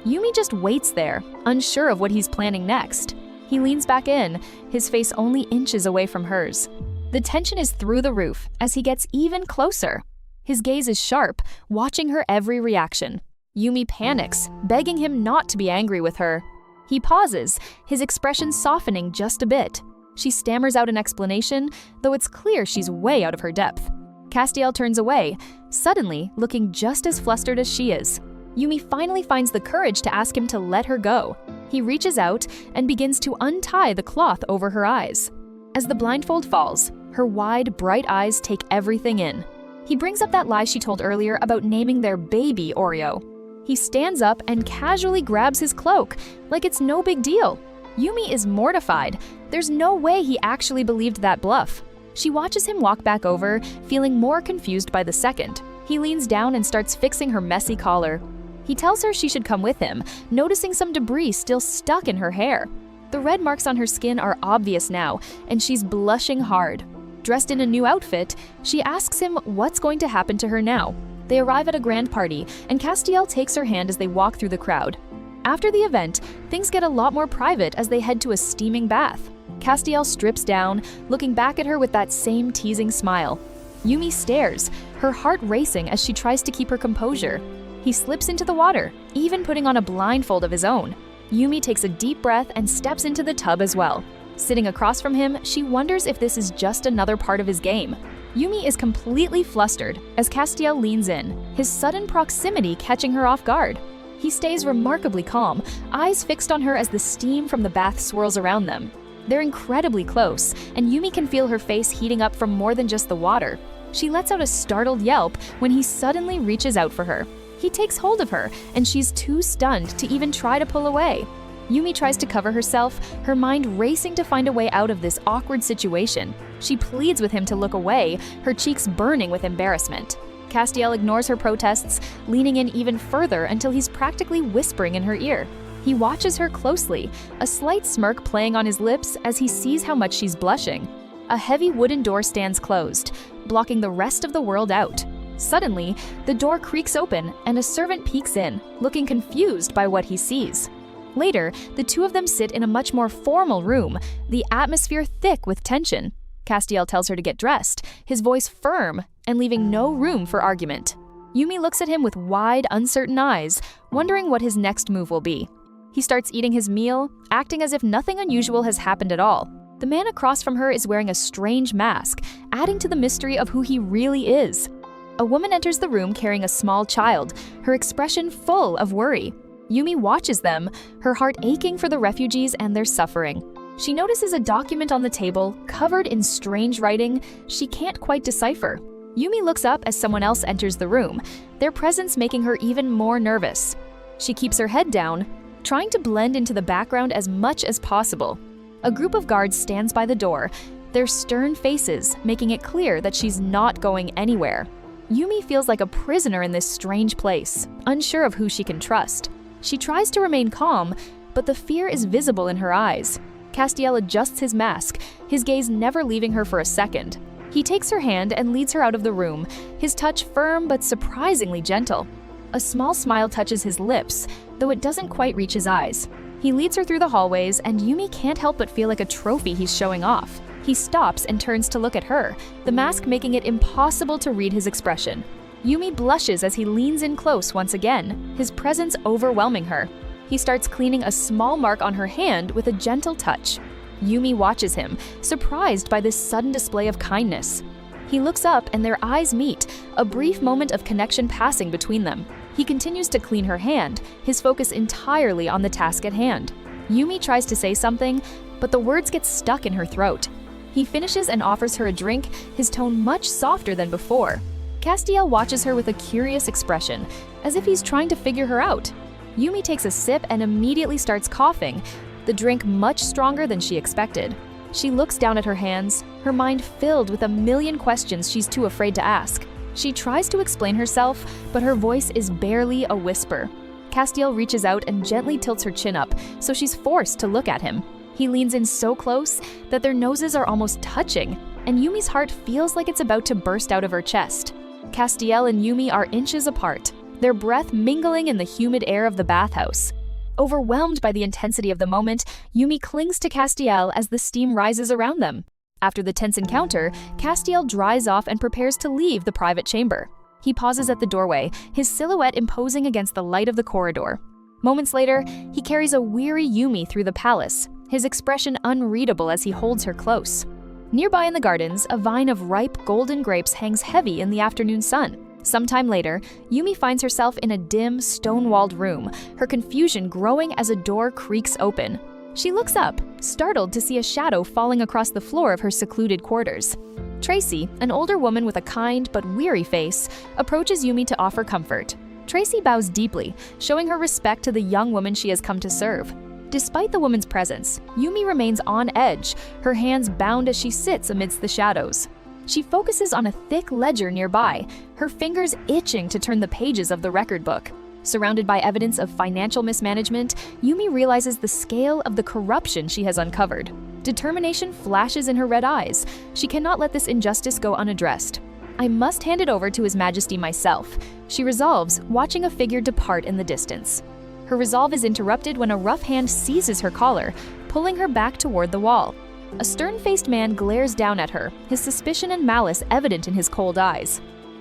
Yumi just waits there, unsure of what he's planning next. He leans back in, his face only inches away from hers. The tension is through the roof as he gets even closer. His gaze is sharp, watching her every reaction. Yumi panics, begging him not to be angry with her. He pauses, his expression softening just a bit. She stammers out an explanation, though it's clear she's way out of her depth. Castiel turns away, suddenly looking just as flustered as she is. Yumi finally finds the courage to ask him to let her go. He reaches out and begins to untie the cloth over her eyes. As the blindfold falls, her wide, bright eyes take everything in. He brings up that lie she told earlier about naming their baby Oreo. He stands up and casually grabs his cloak, like it's no big deal. Yumi is mortified. There's no way he actually believed that bluff. She watches him walk back over, feeling more confused by the second. He leans down and starts fixing her messy collar. He tells her she should come with him, noticing some debris still stuck in her hair. The red marks on her skin are obvious now, and she's blushing hard. Dressed in a new outfit, she asks him what's going to happen to her now. They arrive at a grand party, and Castiel takes her hand as they walk through the crowd. After the event, things get a lot more private as they head to a steaming bath. Castiel strips down, looking back at her with that same teasing smile. Yumi stares, her heart racing as she tries to keep her composure. He slips into the water, even putting on a blindfold of his own. Yumi takes a deep breath and steps into the tub as well. Sitting across from him, she wonders if this is just another part of his game. Yumi is completely flustered as Castiel leans in, his sudden proximity catching her off guard. He stays remarkably calm, eyes fixed on her as the steam from the bath swirls around them. They're incredibly close, and Yumi can feel her face heating up from more than just the water. She lets out a startled yelp when he suddenly reaches out for her. He takes hold of her, and she's too stunned to even try to pull away. Yumi tries to cover herself, her mind racing to find a way out of this awkward situation. She pleads with him to look away, her cheeks burning with embarrassment. Castiel ignores her protests, leaning in even further until he's practically whispering in her ear. He watches her closely, a slight smirk playing on his lips as he sees how much she's blushing. A heavy wooden door stands closed, blocking the rest of the world out. Suddenly, the door creaks open and a servant peeks in, looking confused by what he sees. Later, the two of them sit in a much more formal room, the atmosphere thick with tension. Castiel tells her to get dressed, his voice firm and leaving no room for argument. Yumi looks at him with wide, uncertain eyes, wondering what his next move will be. He starts eating his meal, acting as if nothing unusual has happened at all. The man across from her is wearing a strange mask, adding to the mystery of who he really is. A woman enters the room carrying a small child, her expression full of worry. Yumi watches them, her heart aching for the refugees and their suffering. She notices a document on the table, covered in strange writing she can't quite decipher. Yumi looks up as someone else enters the room, their presence making her even more nervous. She keeps her head down, trying to blend into the background as much as possible. A group of guards stands by the door, their stern faces making it clear that she's not going anywhere. Yumi feels like a prisoner in this strange place, unsure of who she can trust. She tries to remain calm, but the fear is visible in her eyes. Castiel adjusts his mask, his gaze never leaving her for a second. He takes her hand and leads her out of the room, his touch firm but surprisingly gentle. A small smile touches his lips, though it doesn't quite reach his eyes. He leads her through the hallways, and Yumi can't help but feel like a trophy he's showing off. He stops and turns to look at her, the mask making it impossible to read his expression. Yumi blushes as he leans in close once again, his presence overwhelming her. He starts cleaning a small mark on her hand with a gentle touch. Yumi watches him, surprised by this sudden display of kindness. He looks up and their eyes meet, a brief moment of connection passing between them. He continues to clean her hand, his focus entirely on the task at hand. Yumi tries to say something, but the words get stuck in her throat. He finishes and offers her a drink, his tone much softer than before. Castiel watches her with a curious expression, as if he's trying to figure her out. Yumi takes a sip and immediately starts coughing, the drink much stronger than she expected. She looks down at her hands, her mind filled with a million questions she's too afraid to ask. She tries to explain herself, but her voice is barely a whisper. Castiel reaches out and gently tilts her chin up, so she's forced to look at him. He leans in so close that their noses are almost touching, and Yumi's heart feels like it's about to burst out of her chest. Castiel and Yumi are inches apart, their breath mingling in the humid air of the bathhouse. Overwhelmed by the intensity of the moment, Yumi clings to Castiel as the steam rises around them. After the tense encounter, Castiel dries off and prepares to leave the private chamber. He pauses at the doorway, his silhouette imposing against the light of the corridor. Moments later, he carries a weary Yumi through the palace, his expression unreadable as he holds her close. Nearby in the gardens, a vine of ripe golden grapes hangs heavy in the afternoon sun. Sometime later, Yumi finds herself in a dim, stone-walled room, her confusion growing as a door creaks open. She looks up, startled to see a shadow falling across the floor of her secluded quarters. Tracy, an older woman with a kind but weary face, approaches Yumi to offer comfort. Tracy bows deeply, showing her respect to the young woman she has come to serve. Despite the woman's presence, Yumi remains on edge, her hands bound as she sits amidst the shadows. She focuses on a thick ledger nearby, her fingers itching to turn the pages of the record book. Surrounded by evidence of financial mismanagement, Yumi realizes the scale of the corruption she has uncovered. Determination flashes in her red eyes. She cannot let this injustice go unaddressed. "I must hand it over to His Majesty myself," she resolves, watching a figure depart in the distance. Her resolve is interrupted when a rough hand seizes her collar, pulling her back toward the wall. A stern-faced man glares down at her, his suspicion and malice evident in his cold eyes.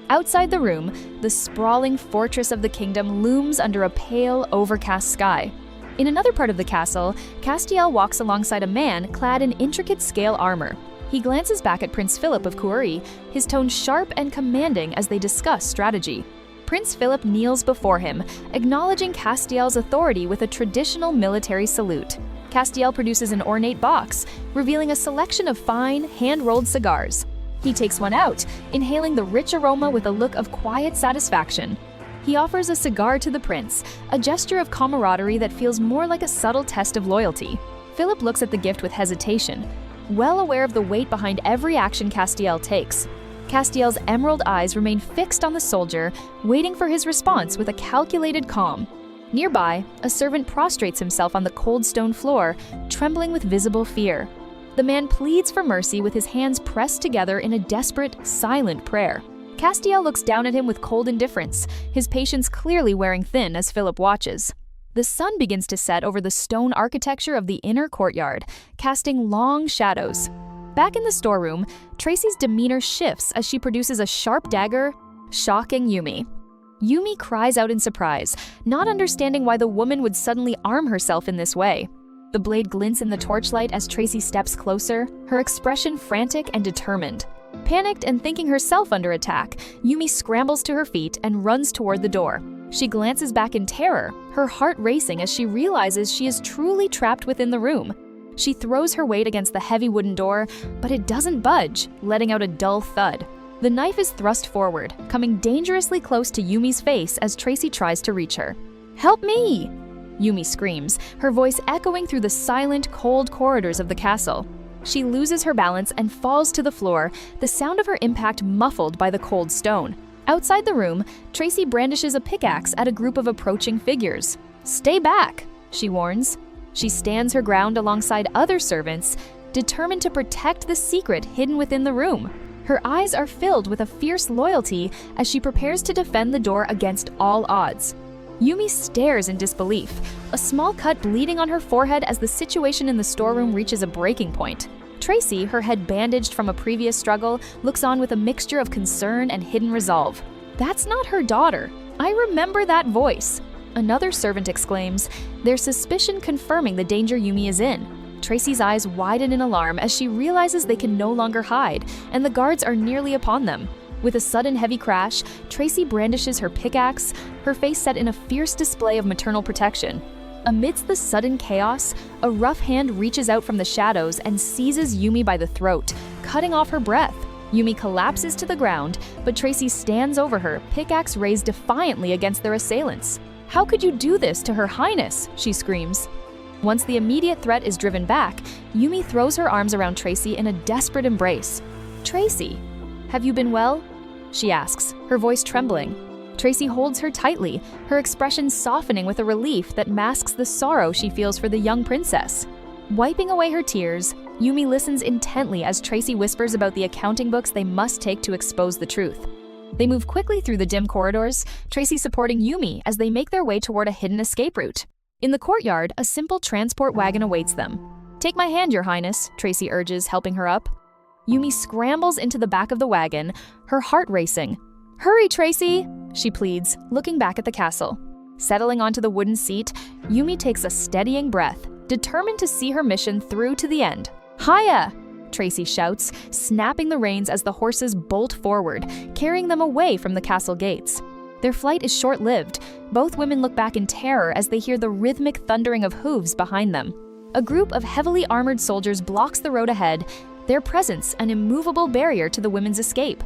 Outside the room, the sprawling fortress of the kingdom looms under a pale, overcast sky. In another part of the castle, Castiel walks alongside a man clad in intricate scale armor. He glances back at Prince Philip of Kuori, his tone sharp and commanding as they discuss strategy. Prince Philip kneels before him, acknowledging Castiel's authority with a traditional military salute. Castiel produces an ornate box, revealing a selection of fine, hand-rolled cigars. He takes one out, inhaling the rich aroma with a look of quiet satisfaction. He offers a cigar to the prince, a gesture of camaraderie that feels more like a subtle test of loyalty. Philip looks at the gift with hesitation, well aware of the weight behind every action Castiel takes. Castiel's emerald eyes remain fixed on the soldier, waiting for his response with a calculated calm. Nearby, a servant prostrates himself on the cold stone floor, trembling with visible fear. The man pleads for mercy with his hands pressed together in a desperate, silent prayer. Castiel looks down at him with cold indifference, his patience clearly wearing thin as Philip watches. The sun begins to set over the stone architecture of the inner courtyard, casting long shadows. Back in the storeroom, Tracy's demeanor shifts as she produces a sharp dagger, shocking Yumi. Yumi cries out in surprise, not understanding why the woman would suddenly arm herself in this way. The blade glints in the torchlight as Tracy steps closer, her expression frantic and determined. Panicked and thinking herself under attack, Yumi scrambles to her feet and runs toward the door. She glances back in terror, her heart racing as she realizes she is truly trapped within the room. She throws her weight against the heavy wooden door, but it doesn't budge, letting out a dull thud. The knife is thrust forward, coming dangerously close to Yumi's face as Tracy tries to reach her. "Help me!" Yumi screams, her voice echoing through the silent, cold corridors of the castle. She loses her balance and falls to the floor, the sound of her impact muffled by the cold stone. Outside the room, Tracy brandishes a pickaxe at a group of approaching figures. "Stay back," she warns. She stands her ground alongside other servants, determined to protect the secret hidden within the room. Her eyes are filled with a fierce loyalty as she prepares to defend the door against all odds. Yumi stares in disbelief, a small cut bleeding on her forehead as the situation in the storeroom reaches a breaking point. Tracy, her head bandaged from a previous struggle, looks on with a mixture of concern and hidden resolve. "That's not her daughter. I remember that voice," another servant exclaims, their suspicion confirming the danger Yumi is in. Tracy's eyes widen in alarm as she realizes they can no longer hide, and the guards are nearly upon them. With a sudden heavy crash, Tracy brandishes her pickaxe, her face set in a fierce display of maternal protection. Amidst the sudden chaos, a rough hand reaches out from the shadows and seizes Yumi by the throat, cutting off her breath. Yumi collapses to the ground, but Tracy stands over her, pickaxe raised defiantly against their assailants. "How could you do this to Her Highness?" she screams. Once the immediate threat is driven back, Yumi throws her arms around Tracy in a desperate embrace. "Tracy, have you been well?" she asks, her voice trembling. Tracy holds her tightly, her expression softening with a relief that masks the sorrow she feels for the young princess. Wiping away her tears, Yumi listens intently as Tracy whispers about the accounting books they must take to expose the truth. They move quickly through the dim corridors, Tracy supporting Yumi as they make their way toward a hidden escape route. In the courtyard, a simple transport wagon awaits them. "Take my hand, Your Highness," Tracy urges, helping her up. Yumi scrambles into the back of the wagon, her heart racing. "Hurry, Tracy!" she pleads, looking back at the castle. Settling onto the wooden seat, Yumi takes a steadying breath, determined to see her mission through to the end. "Hiya!" Tracy shouts, snapping the reins as the horses bolt forward, carrying them away from the castle gates. Their flight is short-lived. Both women look back in terror as they hear the rhythmic thundering of hooves behind them. A group of heavily armored soldiers blocks the road ahead, their presence an immovable barrier to the women's escape.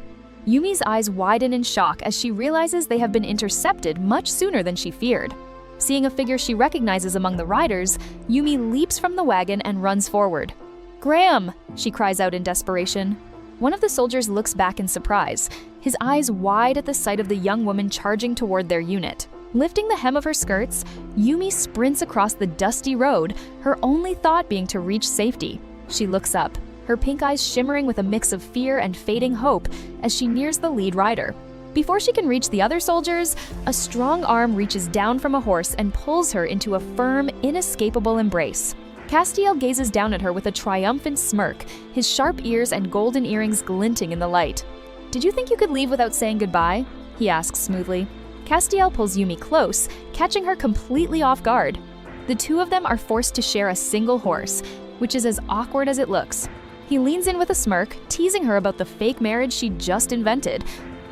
Yumi's eyes widen in shock as she realizes they have been intercepted much sooner than she feared. Seeing a figure she recognizes among the riders, Yumi leaps from the wagon and runs forward. "Graham!" she cries out in desperation. One of the soldiers looks back in surprise, his eyes wide at the sight of the young woman charging toward their unit. Lifting the hem of her skirts, Yumi sprints across the dusty road, her only thought being to reach safety. She looks up, her pink eyes shimmering with a mix of fear and fading hope as she nears the lead rider. Before she can reach the other soldiers, a strong arm reaches down from a horse and pulls her into a firm, inescapable embrace. Castiel gazes down at her with a triumphant smirk, his sharp ears and golden earrings glinting in the light. "Did you think you could leave without saying goodbye?" he asks smoothly. Castiel pulls Yumi close, catching her completely off guard. The two of them are forced to share a single horse, which is as awkward as it looks. He leans in with a smirk, teasing her about the fake marriage she just invented.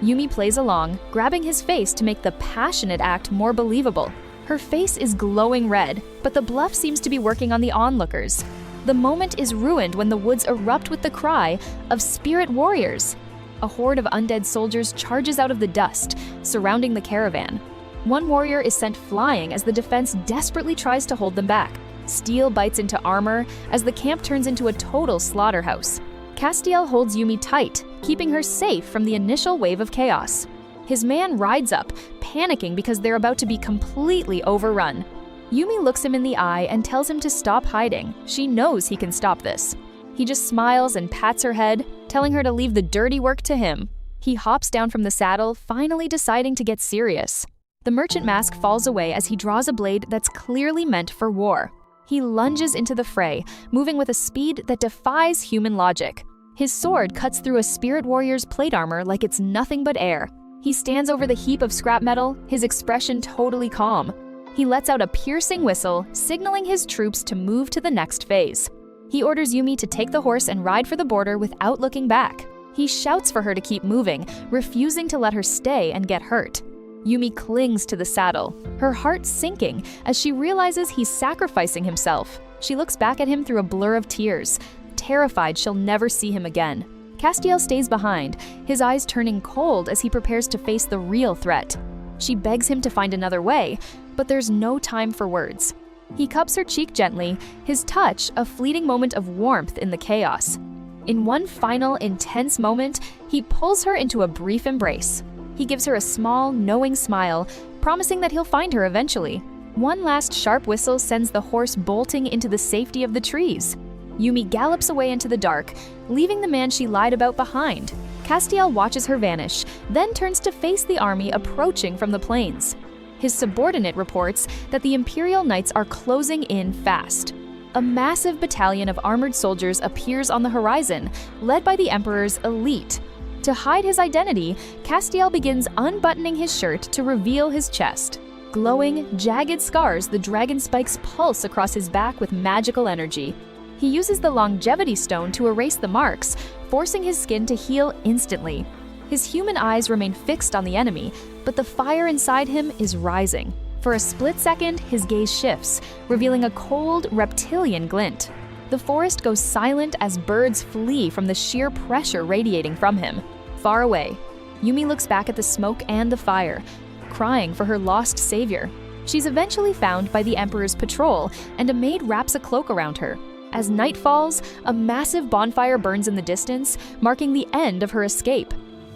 Yumi plays along, grabbing his face to make the passionate act more believable. Her face is glowing red, but the bluff seems to be working on the onlookers. The moment is ruined when the woods erupt with the cry of "Spirit Warriors!" A horde of undead soldiers charges out of the dust, surrounding the caravan. One warrior is sent flying as the defense desperately tries to hold them back. Steel bites into armor as the camp turns into a total slaughterhouse. Castiel holds Yumi tight, keeping her safe from the initial wave of chaos. His man rides up, panicking because they're about to be completely overrun. Yumi looks him in the eye and tells him to stop hiding. She knows he can stop this. He just smiles and pats her head, telling her to leave the dirty work to him. He hops down from the saddle, finally deciding to get serious. The merchant mask falls away as he draws a blade that's clearly meant for war. He lunges into the fray, moving with a speed that defies human logic. His sword cuts through a spirit warrior's plate armor like it's nothing but air. He stands over the heap of scrap metal, his expression totally calm. He lets out a piercing whistle, signaling his troops to move to the next phase. He orders Yumi to take the horse and ride for the border without looking back. He shouts for her to keep moving, refusing to let her stay and get hurt. Yumi clings to the saddle, her heart sinking as she realizes he's sacrificing himself. She looks back at him through a blur of tears, terrified she'll never see him again. Castiel stays behind, his eyes turning cold as he prepares to face the real threat. She begs him to find another way, but there's no time for words. He cups her cheek gently, his touch a fleeting moment of warmth in the chaos. In one final, intense moment, he pulls her into a brief embrace. He gives her a small, knowing smile, promising that he'll find her eventually. One last sharp whistle sends the horse bolting into the safety of the trees. Yumi gallops away into the dark, leaving the man she lied about behind. Castiel watches her vanish, then turns to face the army approaching from the plains. His subordinate reports that the Imperial Knights are closing in fast. A massive battalion of armored soldiers appears on the horizon, led by the Emperor's elite. To hide his identity, Castiel begins unbuttoning his shirt to reveal his chest. Glowing, jagged scars, the dragon spikes pulse across his back with magical energy. He uses the longevity stone to erase the marks, forcing his skin to heal instantly. His human eyes remain fixed on the enemy, but the fire inside him is rising. For a split second, his gaze shifts, revealing a cold, reptilian glint. The forest goes silent as birds flee from the sheer pressure radiating from him. Far away, Yumi looks back at the smoke and the fire, crying for her lost savior. She's eventually found by the Emperor's patrol, and a maid wraps a cloak around her. As night falls, a massive bonfire burns in the distance, marking the end of her escape.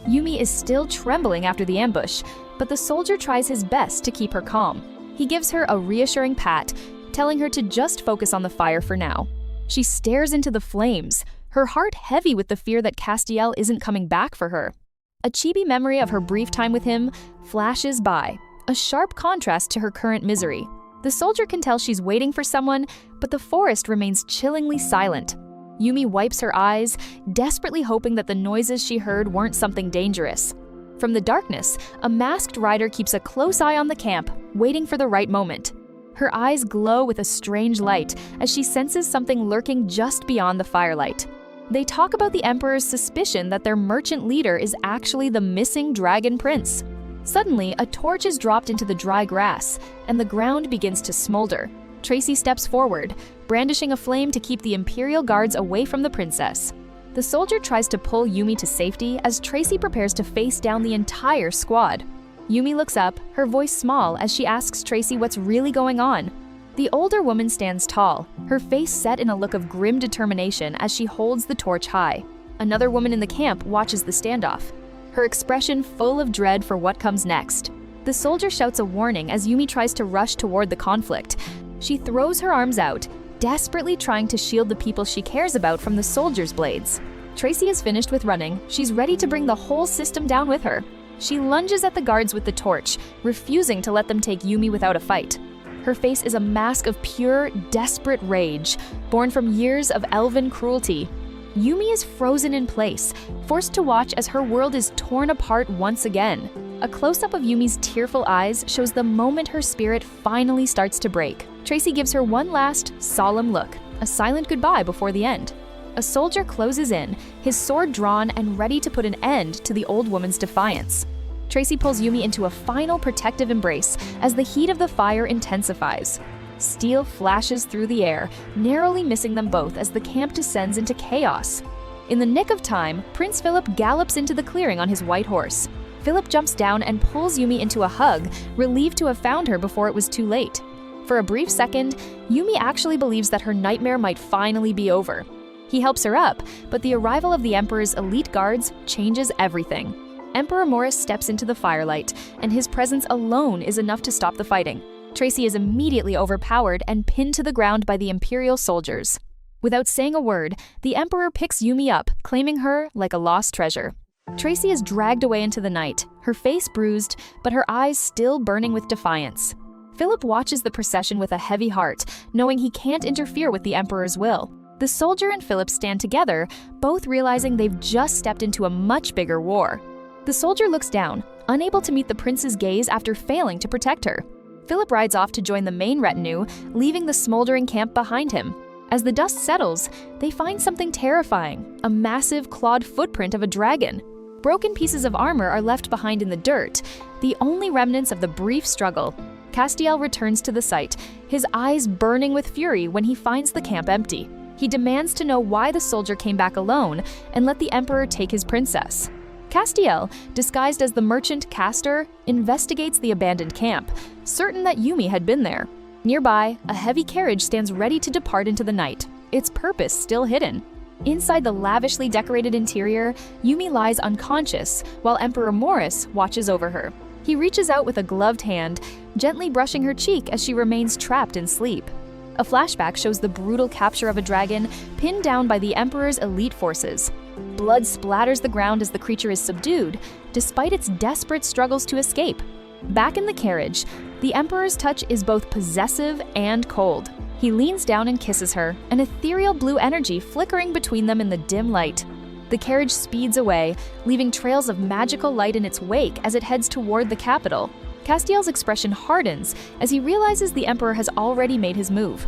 Yumi is still trembling after the ambush, but the soldier tries his best to keep her calm. He gives her a reassuring pat, telling her to just focus on the fire for now. She stares into the flames, her heart heavy with the fear that Castiel isn't coming back for her. A chibi memory of her brief time with him flashes by, a sharp contrast to her current misery. The soldier can tell she's waiting for someone, but the forest remains chillingly silent. Yumi wipes her eyes, desperately hoping that the noises she heard weren't something dangerous. From the darkness, a masked rider keeps a close eye on the camp, waiting for the right moment. Her eyes glow with a strange light as she senses something lurking just beyond the firelight. They talk about the Emperor's suspicion that their merchant leader is actually the missing dragon prince. Suddenly, a torch is dropped into the dry grass, and the ground begins to smolder. Tracy steps forward, brandishing a flame to keep the Imperial guards away from the princess. The soldier tries to pull Yumi to safety as Tracy prepares to face down the entire squad. Yumi looks up, her voice small as she asks Tracy what's really going on. The older woman stands tall, her face set in a look of grim determination as she holds the torch high. Another woman in the camp watches the standoff, her expression full of dread for what comes next. The soldier shouts a warning as Yumi tries to rush toward the conflict. She throws her arms out, desperately trying to shield the people she cares about from the soldiers' blades. Tracy is finished with running. She's ready to bring the whole system down with her. She lunges at the guards with the torch, refusing to let them take Yumi without a fight. Her face is a mask of pure, desperate rage, born from years of elven cruelty. Yumi is frozen in place, forced to watch as her world is torn apart once again. A close-up of Yumi's tearful eyes shows the moment her spirit finally starts to break. Tracy gives her one last, solemn look, a silent goodbye before the end. A soldier closes in, his sword drawn and ready to put an end to the old woman's defiance. Tracy pulls Yumi into a final protective embrace as the heat of the fire intensifies. Steel flashes through the air, narrowly missing them both as the camp descends into chaos. In the nick of time, Prince Philip gallops into the clearing on his white horse. Philip jumps down and pulls Yumi into a hug, relieved to have found her before it was too late. For a brief second, Yumi actually believes that her nightmare might finally be over. He helps her up, but the arrival of the Emperor's elite guards changes everything. Emperor Morris steps into the firelight, and his presence alone is enough to stop the fighting. Tracy is immediately overpowered and pinned to the ground by the Imperial soldiers. Without saying a word, the Emperor picks Yumi up, claiming her like a lost treasure. Tracy is dragged away into the night, her face bruised, but her eyes still burning with defiance. Philip watches the procession with a heavy heart, knowing he can't interfere with the Emperor's will. The soldier and Philip stand together, both realizing they've just stepped into a much bigger war. The soldier looks down, unable to meet the prince's gaze after failing to protect her. Philip rides off to join the main retinue, leaving the smoldering camp behind him. As the dust settles, they find something terrifying, a massive clawed footprint of a dragon. Broken pieces of armor are left behind in the dirt, the only remnants of the brief struggle. Castiel returns to the site, his eyes burning with fury when he finds the camp empty. He demands to know why the soldier came back alone and let the emperor take his princess. Castiel, disguised as the merchant Castor, investigates the abandoned camp, certain that Yumi had been there. Nearby, a heavy carriage stands ready to depart into the night, its purpose still hidden. Inside the lavishly decorated interior, Yumi lies unconscious, while Emperor Morris watches over her. He reaches out with a gloved hand, gently brushing her cheek as she remains trapped in sleep. A flashback shows the brutal capture of a dragon pinned down by the Emperor's elite forces. Blood splatters the ground as the creature is subdued, despite its desperate struggles to escape. Back in the carriage, the Emperor's touch is both possessive and cold. He leans down and kisses her, an ethereal blue energy flickering between them in the dim light. The carriage speeds away, leaving trails of magical light in its wake as it heads toward the capital. Castiel's expression hardens as he realizes the Emperor has already made his move.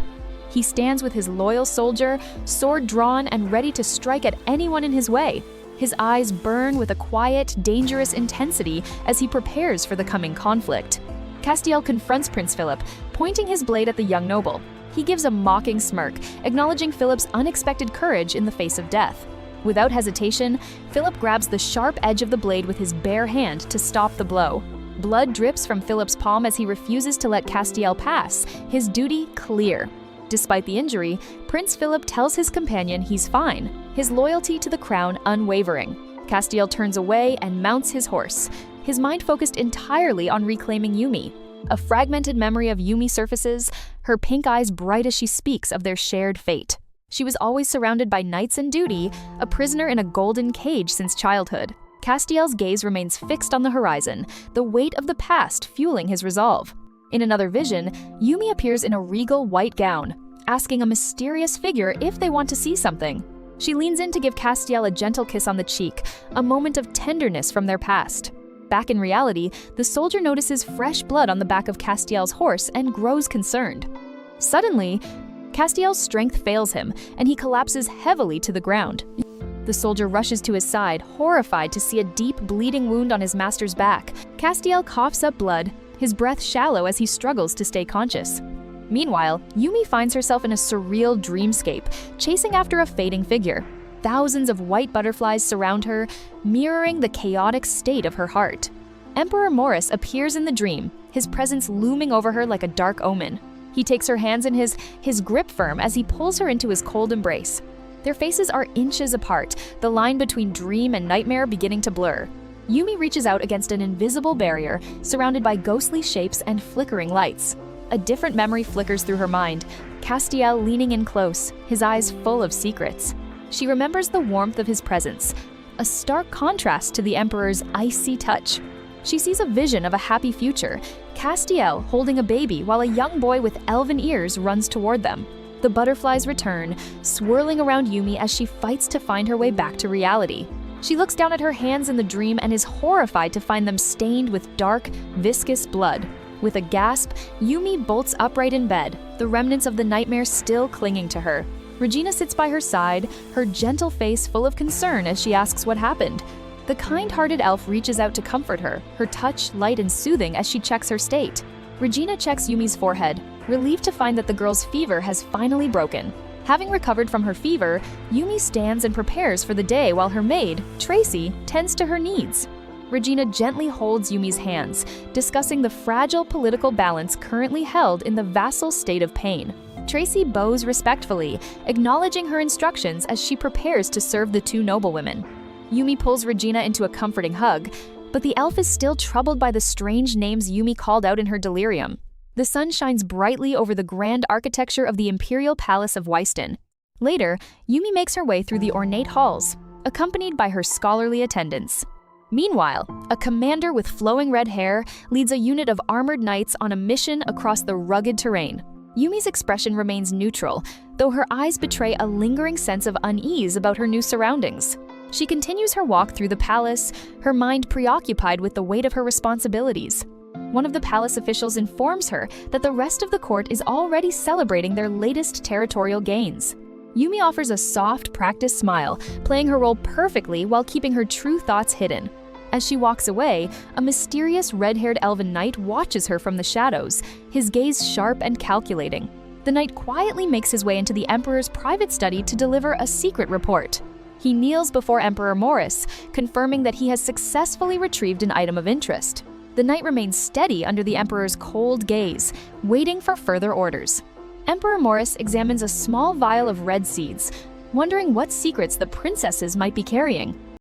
He stands with his loyal soldier, sword drawn and ready to strike at anyone in his way. His eyes burn with a quiet, dangerous intensity as he prepares for the coming conflict. Castiel confronts Prince Philip, pointing his blade at the young noble. He gives a mocking smirk, acknowledging Philip's unexpected courage in the face of death. Without hesitation, Philip grabs the sharp edge of the blade with his bare hand to stop the blow. Blood drips from Philip's palm as he refuses to let Castiel pass, his duty clear. Despite the injury, Prince Philip tells his companion he's fine, his loyalty to the crown unwavering. Castiel turns away and mounts his horse, his mind focused entirely on reclaiming Yumi. A fragmented memory of Yumi surfaces, her pink eyes bright as she speaks of their shared fate. She was always surrounded by knights and duty, a prisoner in a golden cage since childhood. Castiel's gaze remains fixed on the horizon, the weight of the past fueling his resolve. In another vision, Yumi appears in a regal white gown, asking a mysterious figure if they want to see something. She leans in to give Castiel a gentle kiss on the cheek, a moment of tenderness from their past. Back in reality, the soldier notices fresh blood on the back of Castiel's horse and grows concerned. Suddenly, Castiel's strength fails him, and he collapses heavily to the ground. The soldier rushes to his side, horrified to see a deep, bleeding wound on his master's back. Castiel coughs up blood, his breath shallow as he struggles to stay conscious. Meanwhile, Yumi finds herself in a surreal dreamscape, chasing after a fading figure. Thousands of white butterflies surround her, mirroring the chaotic state of her heart. Emperor Morris appears in the dream, his presence looming over her like a dark omen. He takes her hands in his grip firm as he pulls her into his cold embrace. Their faces are inches apart, the line between dream and nightmare beginning to blur. Yumi reaches out against an invisible barrier, surrounded by ghostly shapes and flickering lights. A different memory flickers through her mind, Castiel leaning in close, his eyes full of secrets. She remembers the warmth of his presence, a stark contrast to the Emperor's icy touch. She sees a vision of a happy future, Castiel holding a baby while a young boy with elven ears runs toward them. The butterflies return, swirling around Yumi as she fights to find her way back to reality. She looks down at her hands in the dream and is horrified to find them stained with dark, viscous blood. With a gasp, Yumi bolts upright in bed, the remnants of the nightmare still clinging to her. Regina sits by her side, her gentle face full of concern as she asks what happened. The kind-hearted elf reaches out to comfort her, her touch light and soothing as she checks her state. Regina checks Yumi's forehead, relieved to find that the girl's fever has finally broken. Having recovered from her fever, Yumi stands and prepares for the day while her maid, Tracy, tends to her needs. Regina gently holds Yumi's hands, discussing the fragile political balance currently held in the vassal state of pain. Tracy bows respectfully, acknowledging her instructions as she prepares to serve the two noblewomen. Yumi pulls Regina into a comforting hug, but the elf is still troubled by the strange names Yumi called out in her delirium. The sun shines brightly over the grand architecture of the Imperial Palace of Weiston. Later, Yumi makes her way through the ornate halls, accompanied by her scholarly attendants. Meanwhile, a commander with flowing red hair leads a unit of armored knights on a mission across the rugged terrain. Yumi's expression remains neutral, though her eyes betray a lingering sense of unease about her new surroundings. She continues her walk through the palace, her mind preoccupied with the weight of her responsibilities. One of the palace officials informs her that the rest of the court is already celebrating their latest territorial gains. Yumi offers a soft, practiced smile, playing her role perfectly while keeping her true thoughts hidden. As she walks away, a mysterious red-haired elven knight watches her from the shadows, his gaze sharp and calculating. The knight quietly makes his way into the Emperor's private study to deliver a secret report. He kneels before Emperor Morris, confirming that he has successfully retrieved an item of interest. The knight remains steady under the Emperor's cold gaze, waiting for further orders. Emperor Morris examines a small vial of red seeds, wondering what secrets the princesses might be carrying.